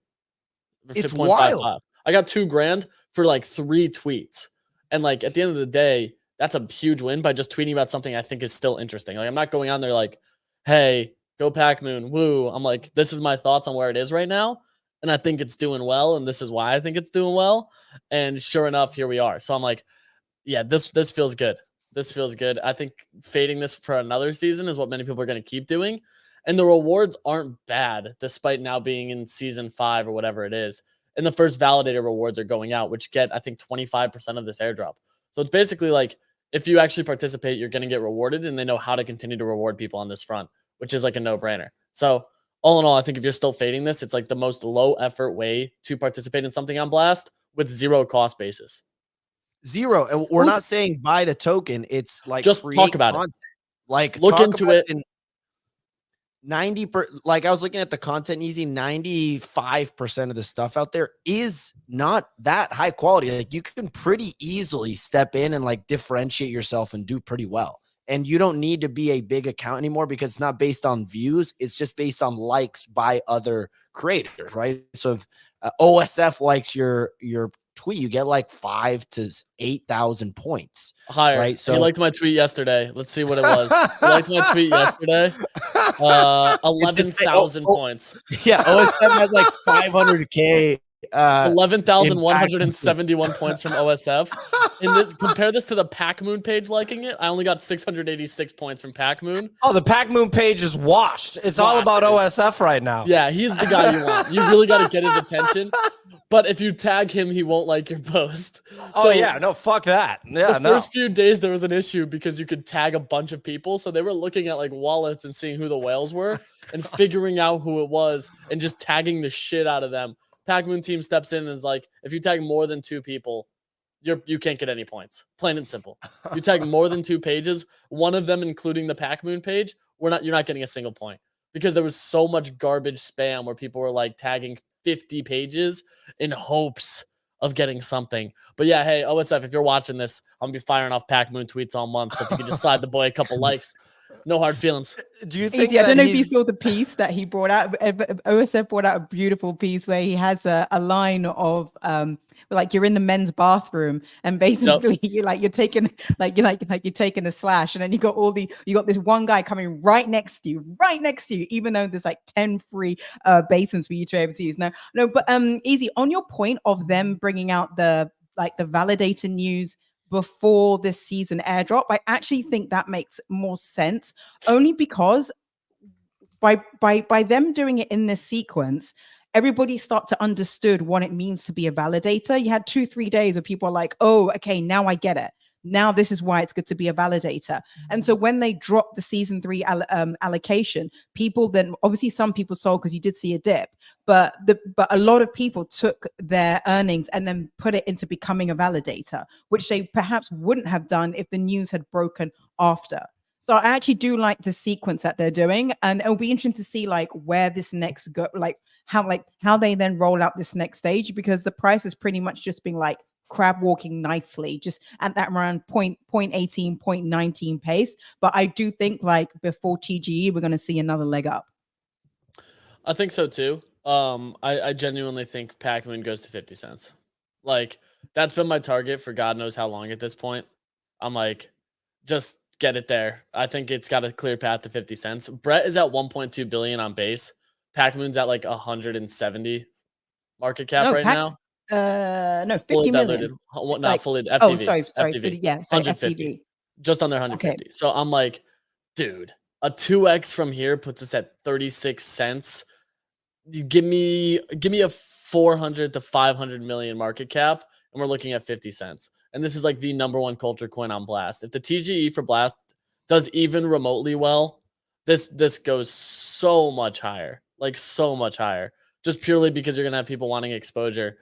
It's wild. I got $2,000 for like 3 tweets. And like at the end of the day, that's a huge win by just tweeting about something I think is still interesting. Like, I'm not going on there like, hey, go Pacmoon, woo. I'm like, this is my thoughts on where it is right now. And I think it's doing well. And this is why I think it's doing well. And sure enough, here we are. So I'm like, yeah, this feels good. This feels good. I think fading this for another season is what many people are going to keep doing. And the rewards aren't bad, despite now being in season 5 or whatever it is. And the first validator rewards are going out, which get, I think, 25% of this airdrop. So it's basically like, if you actually participate, you're going to get rewarded, and they know how to continue to reward people on this front, which is like a no-brainer. So all in all, I think if you're still fading this, it's like the most low effort way to participate in something on Blast with 0 cost basis. 0. And we're not saying buy the token. It's like just talk about content. Like look into it. 90 like I was looking at the content, easy 95% of the stuff out there is not that high quality. Like, you can pretty easily step in and like differentiate yourself and do pretty well. And you don't need to be a big account anymore, because it's not based on views. It's just based on likes by other creators, right? So if OSF likes your tweet, you get like 5 to 8,000 points. Higher. Right. So he liked my tweet yesterday. Let's see what it was. He liked my tweet yesterday. 11,000 points. Yeah, OSF has like 500K. 11,171 points from OSF. Compare this to the Pacmoon page liking it. I only got 686 points from Pacmoon. Oh, the Pacmoon page is washed. It's all about OSF right now. Yeah, he's the guy you want. You really got to get his attention. But if you tag him, he won't like your post. Oh, yeah. No, fuck that. Yeah, the first few days, there was an issue because you could tag a bunch of people. So they were looking at like wallets and seeing who the whales were and figuring out who it was and just tagging the shit out of them. Pacmoon team steps in and is like, if you tag more than 2 people, you can't get any points. Plain and simple. You tag more than 2 pages, one of them including the Pacmoon page, you're not getting a single point because there was so much garbage spam where people were like tagging 50 pages in hopes of getting something. But yeah, hey, OSF, if you're watching this, I'm gonna be firing off Pacmoon tweets all month. So if you could just slide the boy a couple likes. No hard feelings. Do you think I don't know if you saw the piece that he brought out. OSF brought out a beautiful piece where he has a line of like you're in the men's bathroom and basically you're taking a slash, and then you got this one guy coming right next to you, even though there's like 10 free basins for you to be able to use. But Easy, on your point of them bringing out the validator news before this season airdrop, I actually think that makes more sense, only because by them doing it in this sequence, everybody start to understood what it means to be a validator. You had 2-3 days where people are like, oh, okay, now I get it. Now this is why it's good to be a validator. And so when they dropped the season 3 allocation, people then obviously some people sold because you did see a dip, but a lot of people took their earnings and then put it into becoming a validator, which they perhaps wouldn't have done if the news had broken after. So I actually do like the sequence that they're doing, and it'll be interesting to see like where this next go, how they then roll out this next stage, because the price is pretty much just being like crab walking nicely, just at that around 0.18, 0.19 pace. But I do think like before TGE, we're going to see another leg up. I think so too. I genuinely think Pacmoon goes to 50 cents. Like, that's been my target for God knows how long at this point. I'm like, just get it there. I think it's got a clear path to 50 cents. Brett is at 1.2 billion on base. Pacmoon's at like 170 market cap now. No, 50 million. Not like, fully FTV. Oh, sorry. FTV. Yeah, sorry, 150. FTV. Just under 150. Okay. So I'm like, dude, a 2x from here puts us at 36 cents. You give me a 400 to 500 million market cap, and we're looking at 50 cents. And this is like the #1 culture coin on Blast. If the TGE for Blast does even remotely well, this goes so much higher, like so much higher, just purely because you're going to have people wanting exposure.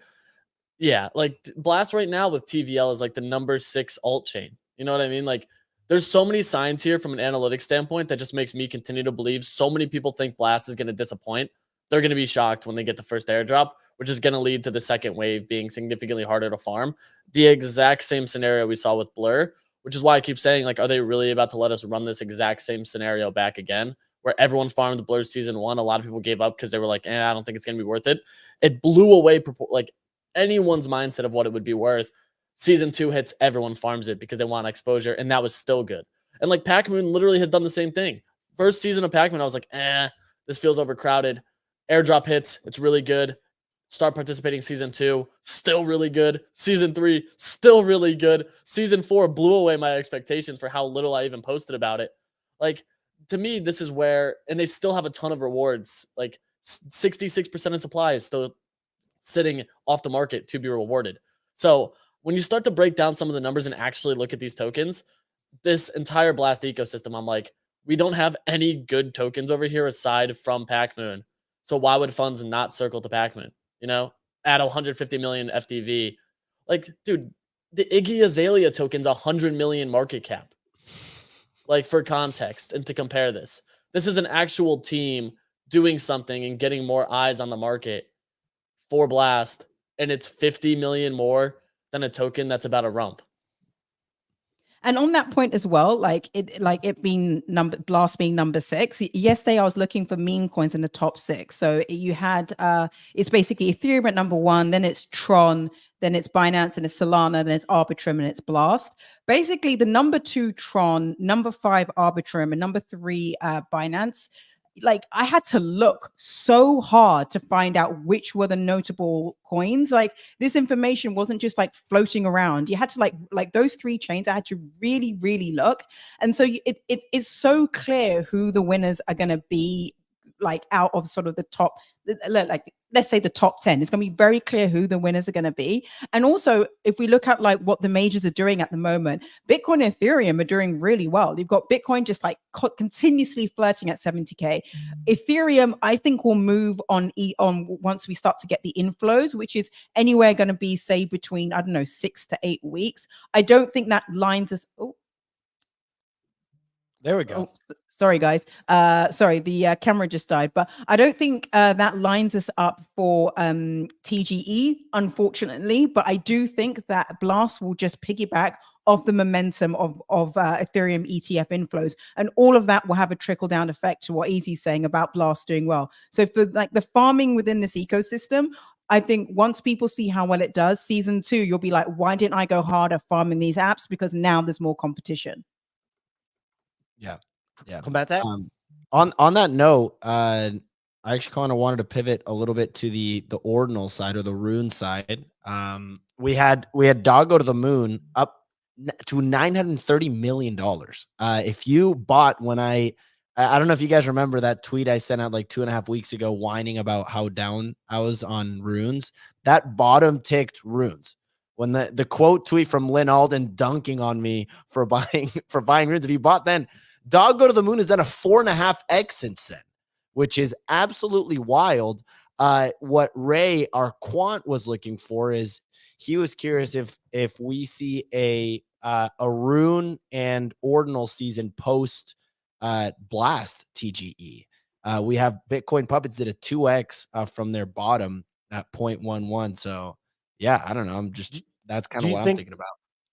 Yeah, like Blast right now with TVL is like the #6 alt chain. You know what I mean? Like, there's so many signs here from an analytics standpoint that just makes me continue to believe so many people think Blast is going to disappoint. They're going to be shocked when they get the first airdrop, which is going to lead to the second wave being significantly harder to farm. The exact same scenario we saw with Blur, which is why I keep saying, like, are they really about to let us run this exact same scenario back again, where everyone farmed Blur season 1? A lot of people gave up because they were like, I don't think it's going to be worth it. It blew away like anyone's mindset of what it would be worth. Season 2 hits, everyone farms it because they want exposure, and that was still good. And like Pacmoon literally has done the same thing. First season of Pacmoon, I was like, this feels overcrowded. Airdrop hits, it's really good. Start participating season 2, still really good. Season 3, still really good. Season 4 blew away my expectations for how little I even posted about it. Like, to me, this is where, and they still have a ton of rewards. Like 66% of supply is still sitting off the market to be rewarded. So when you start to break down some of the numbers and actually look at these tokens, this entire Blast ecosystem, I'm like, we don't have any good tokens over here aside from Pacmoon. So why would funds not circle to Pacmoon? You know, at 150 million FTV, like, dude, the Iggy Azalea token's 100 million market cap. Like, for context and to compare this is an actual team doing something and getting more eyes on the market for Blast, and it's 50 million more than a token that's about a rump. And on that point as well, like it being Blast being number 6. Yesterday, I was looking for meme coins in the top 6. So you had it's basically Ethereum at number 1, then it's Tron, then it's Binance, and it's Solana, then it's Arbitrum, and it's Blast. Basically, the number 2 Tron, number 5 Arbitrum, and number 3 Binance. Like I had to look so hard to find out which were the notable coins. Like this information wasn't just like floating around. You had to like those 3 chains. I had to really, really look. And so it's so clear who the winners are going to be, like out of sort of the top, like let's say the top 10. It's going to be very clear who the winners are going to be. And also, if we look at like what the majors are doing at the moment, Bitcoin and Ethereum are doing really well. You've got Bitcoin just like continuously flirting at 70K. Ethereum, I think, will move on once we start to get the inflows, which is anywhere going to be, say, between, I don't know, 6 to 8 weeks. I don't think that lines us. Oh, there we go. Sorry, guys. Sorry, the camera just died. But I don't think that lines us up for TGE, unfortunately. But I do think that Blast will just piggyback off the momentum of Ethereum ETF inflows. And all of that will have a trickle-down effect to what Easy's saying about Blast doing well. So for like the farming within this ecosystem, I think once people see how well it does, season 2, you'll be like, why didn't I go harder farming these apps? Because now there's more competition. Yeah. Clemente? On that note, I actually kind of wanted to pivot a little bit to the ordinal side or the rune side. We had Dog Go to the Moon up to $930 million. If you bought when I don't know if you guys remember that tweet I sent out like 2.5 weeks ago, whining about how down I was on runes. That bottom ticked runes. When the quote tweet from Lynn Alden dunking on me for buying runes. If you bought then, Dog Go to the Moon has done a 4.5x since then, which is absolutely wild. What Ray, our quant, was looking for is he was curious if we see a rune and ordinal season post Blast TGE. We have Bitcoin Puppets did a 2x from their bottom at 0.11. So yeah, I don't know. That's kind of what I'm thinking about.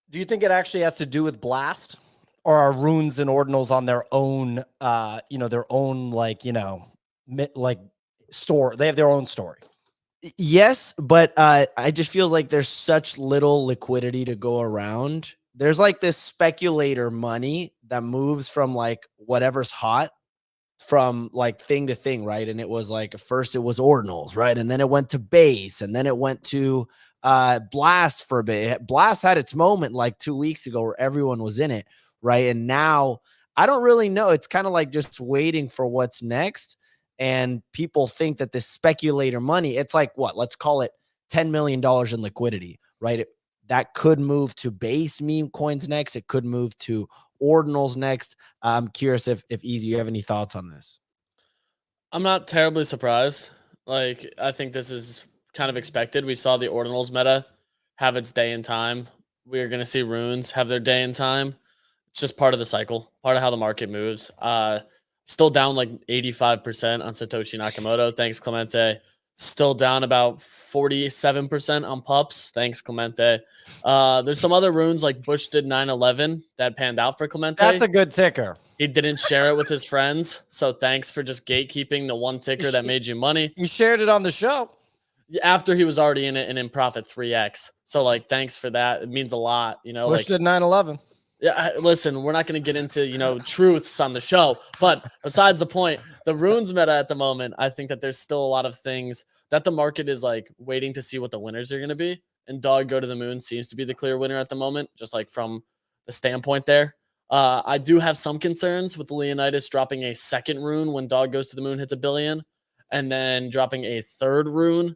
Do you think it actually has to do with Blast? Or are runes and ordinals on their own, their own, like store? They have their own story. Yes, but I just feel like there's such little liquidity to go around. There's like this speculator money that moves from like whatever's hot from like thing to thing, right? And it was like, first it was ordinals, right? And then it went to base, and then it went to Blast for a bit. Blast had its moment like 2 weeks ago where everyone was in it. Right. And now I don't really know. It's kind of like just waiting for what's next. And people think that this speculator money, it's like what? Let's call it $10 million in liquidity, right? That could move to base meme coins next. It could move to ordinals next. I'm curious if Easy, you have any thoughts on this? I'm not terribly surprised. Like, I think this is kind of expected. We saw the ordinals meta have its day and time. We're going to see runes have their day and time. It's just part of the cycle, part of how the market moves. Still down like 85% on Satoshi Nakamoto. Thanks, Clemente. Still down about 47% on pups. Thanks, Clemente. There's some other runes like Bush did 9/11 that panned out for Clemente. That's a good ticker. He didn't share it with his friends. So thanks for just gatekeeping the one ticker that made you money. You shared it on the show. After he was already in it and in profit 3x. So like, thanks for that. It means a lot. Bush did 9/11. Yeah, listen, we're not going to get into, truths on the show, but besides the point, the runes meta at the moment, I think that there's still a lot of things that the market is like waiting to see what the winners are going to be. And Dog Go to the Moon seems to be the clear winner at the moment, just like from the standpoint there. I do have some concerns with Leonidas dropping a second rune when Dog Goes to the Moon hits 1 billion, and then dropping a third rune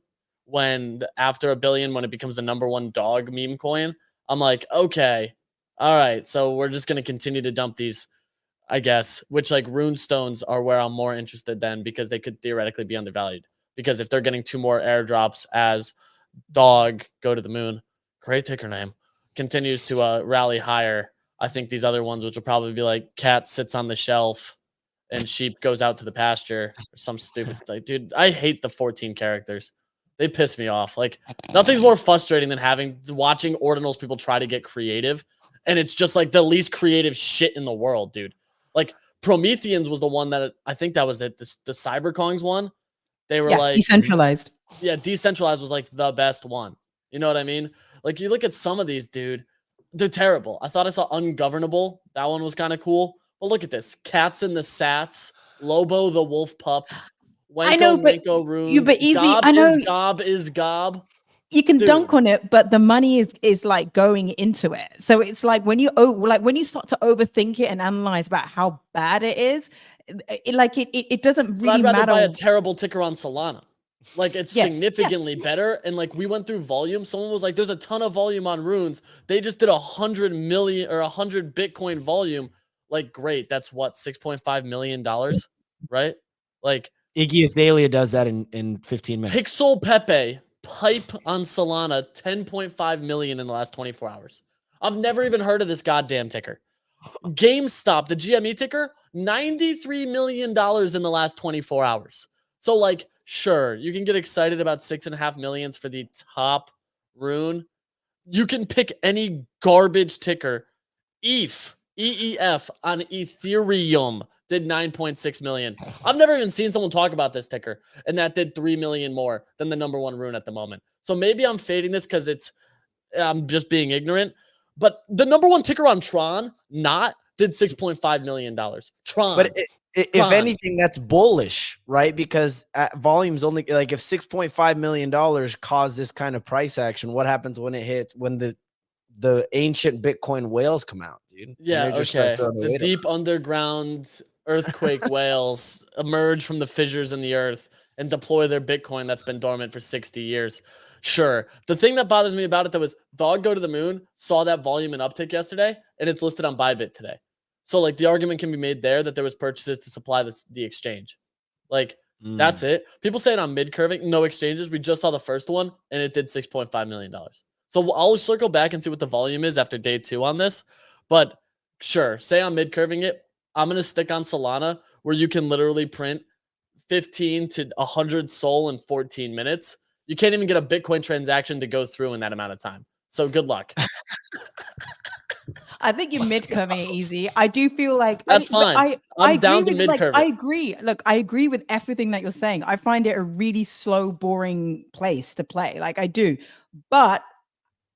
after 1 billion, when it becomes the #1 dog meme coin. I'm like, okay. All right, so we're just going to continue to dump these, I guess, which like rune stones are where I'm more interested then, because they could theoretically be undervalued. Because if they're getting 2 more airdrops as Dog Go to the Moon, great ticker name, continues to rally higher, I think these other ones, which will probably be like cat sits on the shelf and sheep goes out to the pasture or some stupid, like, dude, I hate the 14 characters. They piss me off. Like, nothing's more frustrating than watching ordinals people try to get creative and it's just like the least creative shit in the world, dude. Like Prometheans was the one that I think that was it. The Cyberkongs one. They were like decentralized. Yeah, decentralized was like the best one. You know what I mean? Like you look at some of these, dude, they're terrible. I thought I saw Ungovernable. That one was kind of cool. But look at this: Cats in the Sats, Lobo the Wolf Pup, Wenko, I know, but Minko Runes, you but easy. Gob I know is Gob is Gob. you can Dude. dunk on it, but the money is like going into it. So it's like when you start to overthink it and analyze about how bad it is, it doesn't really I'd rather matter. buy a terrible ticker on Solana. Like it's Yes, significantly better. And like we went through volume. Someone was like, there's a ton of volume on Runes. They just did 100 million or 100 Bitcoin volume. Like, great. That's what, $6.5 million, right? Like Iggy Azalea does that in 15 minutes. Pixel Pepe pipe on Solana, 10.5 million in the last 24 hours. I've never even heard of this goddamn ticker. GameStop, the GME ticker, $93 million in the last 24 hours. So like, sure, you can get excited about 6.5 million for the top rune. You can pick any garbage ticker. EEF on Ethereum did 9.6 million. I've never even seen someone talk about this ticker, and that did 3 million more than the number one rune at the moment. So maybe I'm fading this because I'm just being ignorant. But the number one ticker on Tron, did $6.5 million. Tron. But if anything, that's bullish, right? Because volume's only like if $6.5 million caused this kind of price action, what happens when the ancient Bitcoin whales come out, dude? Yeah, okay. The deep underground earthquake whales emerge from the fissures in the earth and deploy their Bitcoin that's been dormant for 60 years. Sure. The thing that bothers me about it, though, is Dog Go to the Moon saw that volume and uptick yesterday, and it's listed on Bybit today. So, like, the argument can be made there that there was purchases to supply the exchange. Like, that's it. People say it on mid-curving, no exchanges. We just saw the first one, and it did $6.5 million. So I'll circle back and see what the volume is after day 2 on this. But sure, say I'm mid-curving it. I'm going to stick on Solana, where you can literally print 15 to 100 SOL in 14 minutes. You can't even get a Bitcoin transaction to go through in that amount of time. So good luck. I think you're mid-curving it easy. I do feel like that's fine. I'm down to mid-curve. I agree. Look, I agree with everything that you're saying. I find it a really slow, boring place to play. Like I do. But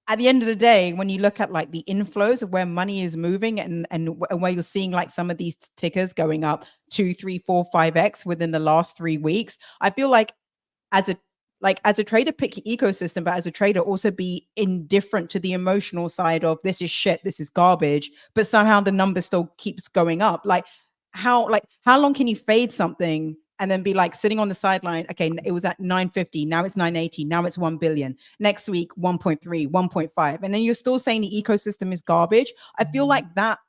at the end of the day, when you look at like the inflows of where money is moving and where you're seeing like some of these tickers going up 2, 3, 4, 5x within the last 3 weeks, I feel like as a trader, pick your ecosystem, but as a trader, also be indifferent to the emotional side of this is shit, this is garbage, but somehow the number still keeps going up. Like how long can you fade something and then be like sitting on the sideline? Okay, it was at 950, now it's 980, now it's 1 billion. Next week, 1.3, 1.5, and then you're still saying the ecosystem is garbage. I feel like that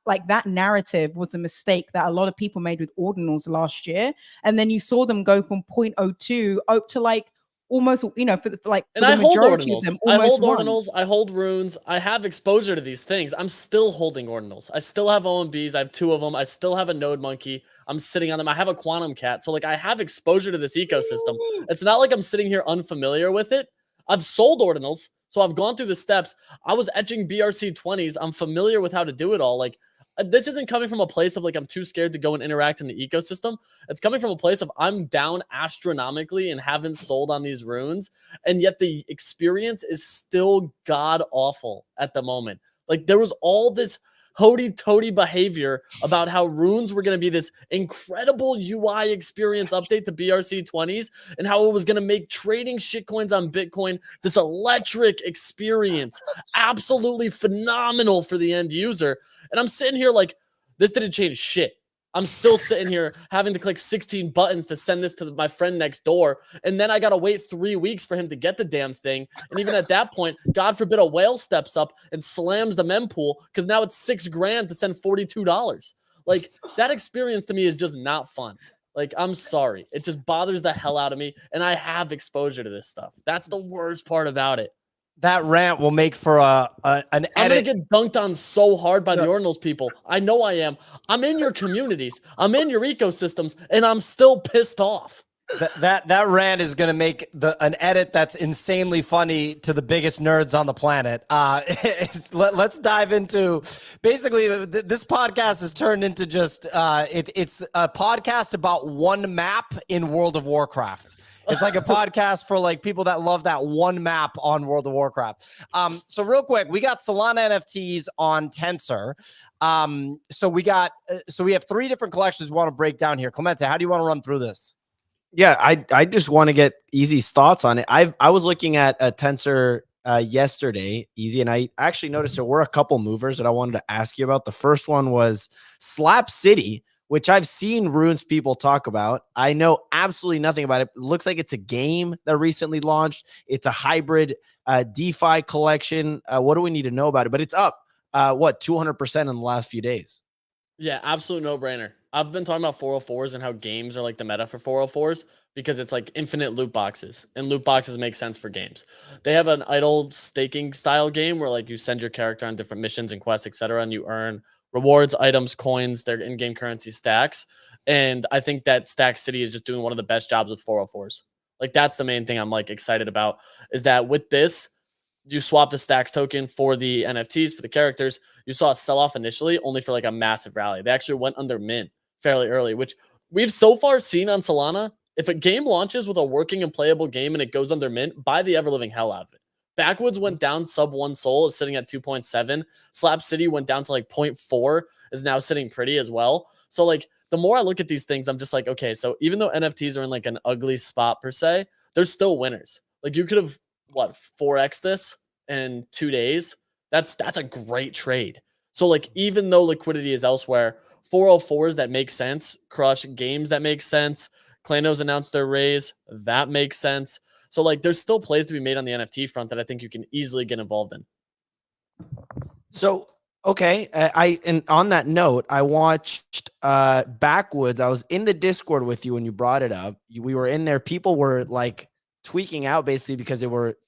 narrative was a mistake that a lot of people made with Ordinals last year, and then you saw them go from 0.02 up to like almost, for I hold Ordinals. I hold Runes. I have exposure to these things. I'm still holding Ordinals. I still have OMBs. I have 2 of them. I still have a Node Monkey. I'm sitting on them. I have a Quantum Cat. So like I have exposure to this ecosystem. It's not like I'm sitting here unfamiliar with it. I've sold Ordinals. So I've gone through the steps. I was etching BRC20s. I'm familiar with how to do it all. Like this isn't coming from a place of like I'm too scared to go and interact in the ecosystem. It's coming from a place of I'm down astronomically and haven't sold on these runes, and yet the experience is still god awful at the moment. Like there was all this hoity-toity behavior about how runes were going to be this incredible UI experience update to BRC20s and how it was going to make trading shitcoins on Bitcoin this electric experience, absolutely phenomenal for the end user. And I'm sitting here like, this didn't change shit. I'm still sitting here having to click 16 buttons to send this to my friend next door. And then I got to wait 3 weeks for him to get the damn thing. And even at that point, God forbid a whale steps up and slams the mempool because now it's $6,000 to send $42. Like that experience to me is just not fun. Like, I'm sorry. It just bothers the hell out of me. And I have exposure to this stuff. That's the worst part about it. That rant will make for an edit. I'm going to get dunked on so hard by the Ordinals people. I know I am. I'm in your communities. I'm in your ecosystems, and I'm still pissed off. That rant is going to make an edit that's insanely funny to the biggest nerds on the planet. Let's dive into basically this podcast has turned into just it's a podcast about one map in World of Warcraft. It's like a podcast for like people that love that one map on World of Warcraft. So real quick, we got Solana NFTs on Tensor. So we have 3 different collections we want to break down here. Clemente, how do you want to run through this? Yeah, I just want to get Easy's thoughts on it. I was looking at a Tensor yesterday, Easy, and I actually noticed there were a couple movers that I wanted to ask you about. The first one was Slap City, which I've seen Runes people talk about. I know absolutely nothing about it. It looks like it's a game that recently launched. It's a hybrid DeFi collection. What do we need to know about it? But it's up, 200% in the last few days. Yeah, absolute no-brainer. I've been talking about 404s and how games are like the meta for 404s because it's like infinite loot boxes, and loot boxes make sense for games. They have an idle staking style game where like you send your character on different missions and quests, etc., and you earn rewards, items, coins, their in-game currency stacks. And I think that Stack City is just doing one of the best jobs with 404s. Like that's the main thing I'm like excited about, is that with this, you swap the Stacks token for the NFTs, for the characters. You saw a sell-off initially only for like a massive rally. They actually went under mint fairly early, which we've so far seen on Solana. If a game launches with a working and playable game and it goes under mint, buy the ever-living hell out of it. Backwoods went down sub 1 soul, is sitting at 2.7. Slap City went down to like 0.4, is now sitting pretty as well. So like the more I look at these things, I'm just like, okay, so even though NFTs are in like an ugly spot per se, there's still winners. Like you could have 4x this in 2 days. That's a great trade. So like even though liquidity is elsewhere, 404s that make sense, crush games that make sense. Clanos announced their raise, that makes sense. So like there's still plays to be made on the NFT front that I think you can easily get involved in. So okay, and on that note, I watched Backwoods. I was in the Discord with you when you brought it up. We were in there. People were like tweaking out basically because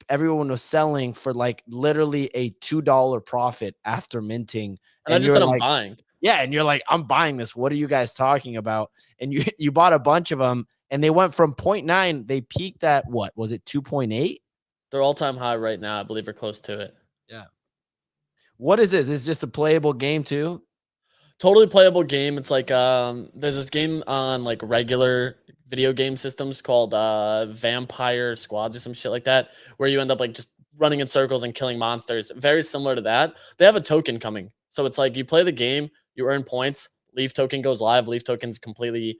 everyone was selling for like literally a $2 profit after minting. And I just said I'm buying. Yeah, and you're like, I'm buying this. What are you guys talking about? And you bought a bunch of them, and they went from 0.9. They peaked at what? Was it 2.8? Their all-time high right now, I believe, are close to it. Yeah. What is this? Is just a playable game too? Totally playable game. It's like there's this game on like regular video game systems called Vampire Squads or some shit like that, where you end up like just running in circles and killing monsters. Very similar to that. They have a token coming. So it's like you play the game, you earn points, Leaf token goes live. Leaf token's completely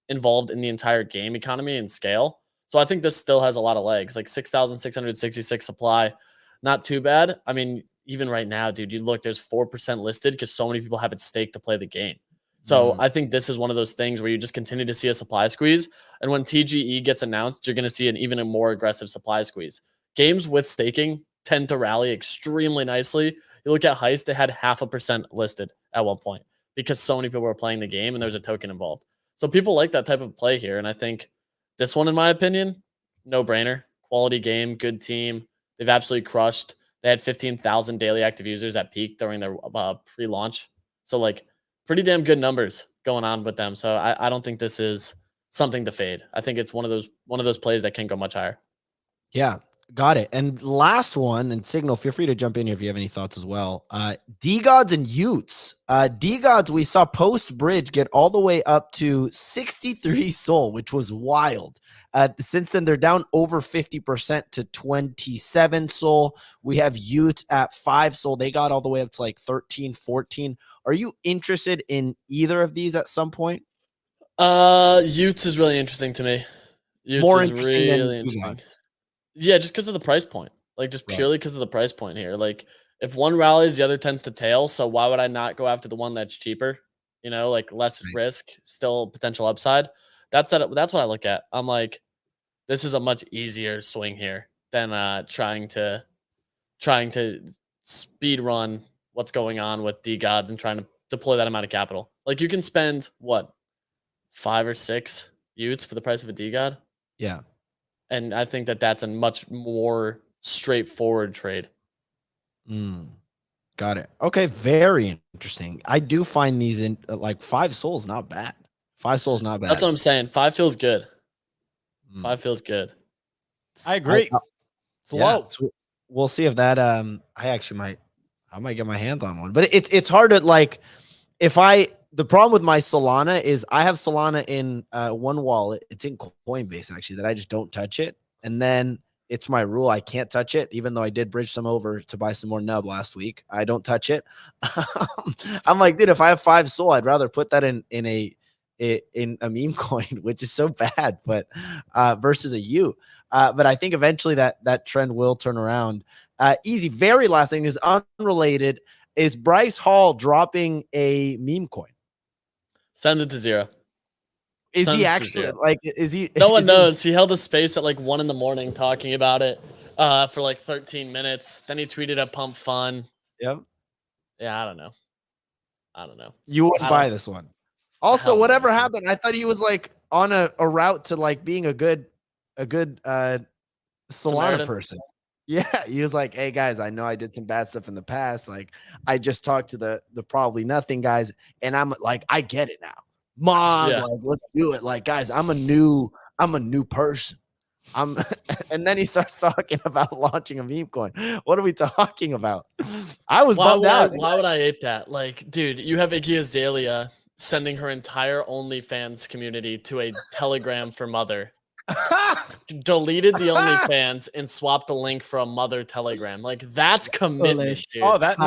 involved in the entire game economy and scale. So I think this still has a lot of legs, like 6,666 supply. Not too bad. I mean, even right now, dude, you look, there's 4% listed because so many people have it staked to play the game. So I think this is one of those things where you just continue to see a supply squeeze. And when TGE gets announced, you're going to see an even more aggressive supply squeeze. Games with staking tend to rally extremely nicely. You look at Heist, they had 0.5% listed at one point because so many people were playing the game and there's a token involved. So people like that type of play here. And I think this one, in my opinion, no brainer. Quality game, good team. They've absolutely crushed. They had 15,000 daily active users at peak during their pre-launch. So like pretty damn good numbers going on with them. So I don't think this is something to fade. I think it's one of those plays that can go much higher. Yeah, got it. And last one, and Signal, feel free to jump in here if you have any thoughts as well. DeGods and Utes. DeGods, we saw post bridge get all the way up to 63 soul, which was wild. Since then, they're down over 50% to 27 soul. We have Ute at 5 soul. They got all the way up to like 13, 14. Are you interested in either of these at some point? Utes is really interesting to me. Utes More is interesting really than interesting. DeGods. Yeah, just because of the price point. Like just purely because of the price point here. Like if one rallies, the other tends to tail. So why would I not go after the one that's cheaper? You know, like less risk, still potential upside. That's what I look at. I'm like, this is a much easier swing here than trying to speed run what's going on with DeGods and trying to deploy that amount of capital. Like you can spend what 5 or 6 Utes for the price of a DeGod. Yeah. And I think that that's a much more straightforward trade. Got it. Okay, very interesting. I do find these in like 5 souls not bad. 5 souls not bad. That's what I'm saying. 5 feels good. 5 feels good. I agree. It's Yeah, low. so we'll see if that. I might get my hands on one, but it's hard to like. The problem with my Solana is I have Solana in one wallet. It's in Coinbase actually that I just don't touch it, and then it's my rule I can't touch it, even though I did bridge some over to buy some more nub last week. I don't touch it. I'm like, dude, if I have 5 Sol, I'd rather put that in a meme coin, which is so bad, but versus a U. But I think eventually that trend will turn around. Easy. Very last thing is unrelated. Is Bryce Hall dropping a meme coin? Send it to 0. Is Send he it to actually 0. like? Is he? No one is knows. He held a space at like 1 a.m. talking about it for like 13 minutes. Then he tweeted a pump fun. Yep. Yeah, I don't know. You wouldn't buy this one. Also, Hell no, whatever dude. happened, I thought he was like on a route to like being a good Solana Samaritan? person. Yeah, he was like, "Hey guys, I know I did some bad stuff in the past. Like, I just talked to the probably nothing guys, and I'm like, I get it now. Mom, Yeah. like, let's do it. Like, guys, I'm a new person. I'm." And then he starts talking about launching a meme coin. What are we talking about? I was bummed out. Why would I ape that? Like, dude, you have Iggy Azalea sending her entire OnlyFans community to a Telegram for mother. Deleted the OnlyFans and swapped the link for a mother Telegram. Like, that's commitment, Bullish. dude. Oh, That's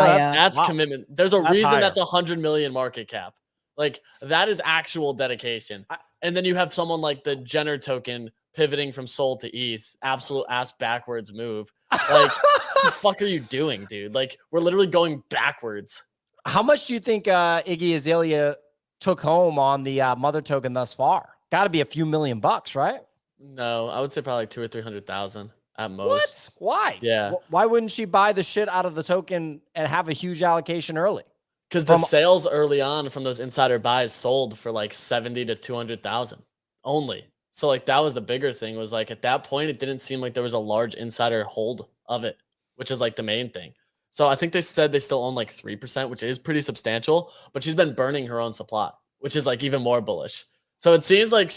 wow. commitment. There's a That's reason higher. that's 100 million market cap. Like, that is actual dedication. And then you have someone like the Jenner token pivoting from Sol to ETH. Absolute ass backwards move. Like, what the fuck are you doing, dude? Like, we're literally going backwards. How much do you think Iggy Azalea took home on the mother token thus far? Got to be a few $1 million, right? No, I would say probably 200,000 or 300,000 at most. What? Why? Yeah. Why wouldn't she buy the shit out of the token and have a huge allocation early? Because the sales early on from those insider buys sold for like 70 to 200,000 only. So like that was the bigger thing, was like at that point it didn't seem like there was a large insider hold of it, which is like the main thing. So I think they said they still own like 3%, which is pretty substantial, but she's been burning her own supply, which is like even more bullish. So it seems like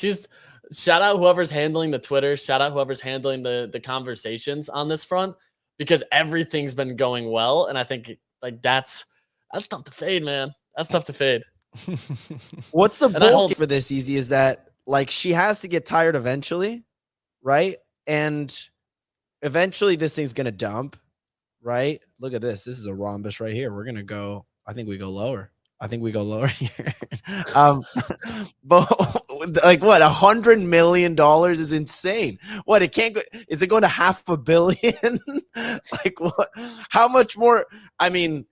shout out whoever's handling the Twitter, shout out whoever's handling the conversations on this front, because everything's been going well. And I think like that's tough to fade, man. That's tough to fade. What's the And I bulk hold- for this easy is that like she has to get tired eventually, right? And eventually this thing's gonna dump, right? Look at this. This is a rhombus right here. We're gonna go. I think we go lower. Here. But like what, $100 million is insane. What, it can't go, is it going to $500 million? Like what, how much more? I mean,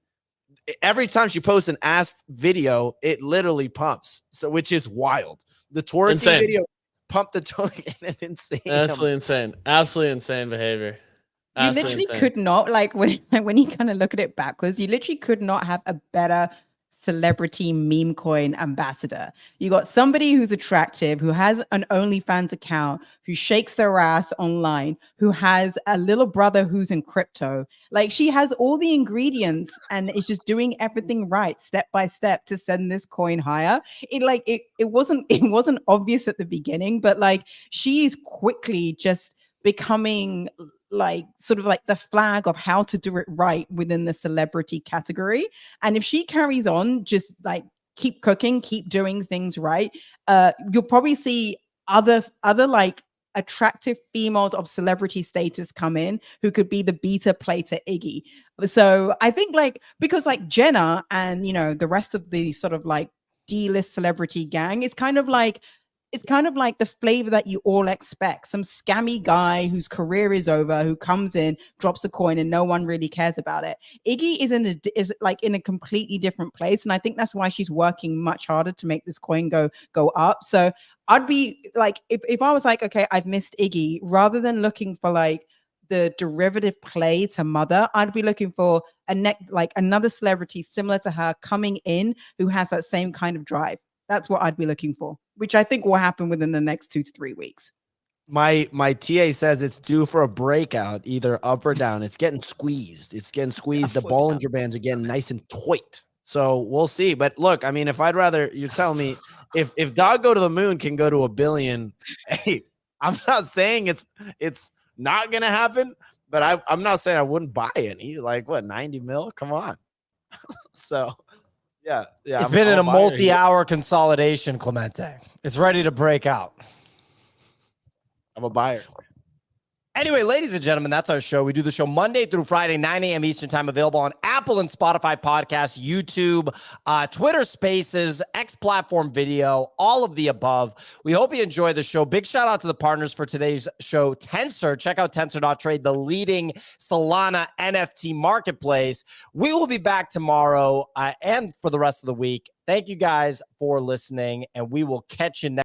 every time she posts an ass video, it literally pumps. So, which is wild. The twerking Insane. video pumped the token. Insane. Absolutely insane. Absolutely insane behavior. You Absolutely literally insane. could not, like, when you kind of look at it backwards, you literally could not have a better celebrity meme coin ambassador. You got somebody who's attractive, who has an OnlyFans account, who shakes their ass online, who has a little brother who's in crypto. Like, she has all the ingredients and is just doing everything right, step by step, to send this coin higher. It wasn't obvious at the beginning, but like she is quickly just becoming like sort of like the flag of how to do it right within the celebrity category. And if she carries on, just like keep cooking, keep doing things right, you'll probably see other like attractive females of celebrity status come in who could be the beta play to Iggy. So I think like, because like Jenna and, you know, the rest of the sort of like D-list celebrity gang, it's kind of like the flavor that you all expect. Some scammy guy whose career is over, who comes in, drops a coin, and no one really cares about it. Iggy is in a completely different place, and I think that's why she's working much harder to make this coin go up. So I'd be like, if I was like, okay, I've missed Iggy, rather than looking for like the derivative play to Mother, I'd be looking for like another celebrity similar to her coming in who has that same kind of drive. That's what I'd be looking for, which I think will happen within the next 2 to 3 weeks. My TA says it's due for a breakout, either up or down. It's getting squeezed. The Bollinger Bands are getting nice and tight. So we'll see. But look, I mean, if I'd rather, you're telling me if Dog Go to the Moon can go to $1 billion, hey, I'm not saying it's not gonna happen, but I'm not saying I wouldn't buy any. Like what, 90 mil? Come on. So yeah. It's been in a multi-hour consolidation, Clemente. It's ready to break out. I'm a buyer. Anyway, ladies and gentlemen, that's our show. We do the show Monday through Friday, 9 a.m. Eastern time, available on Apple and Spotify podcasts, YouTube, Twitter Spaces, X platform video, all of the above. We hope you enjoy the show. Big shout out to the partners for today's show, Tensor. Check out Tensor.trade, the leading Solana NFT marketplace. We will be back tomorrow and for the rest of the week. Thank you guys for listening, and we will catch you next.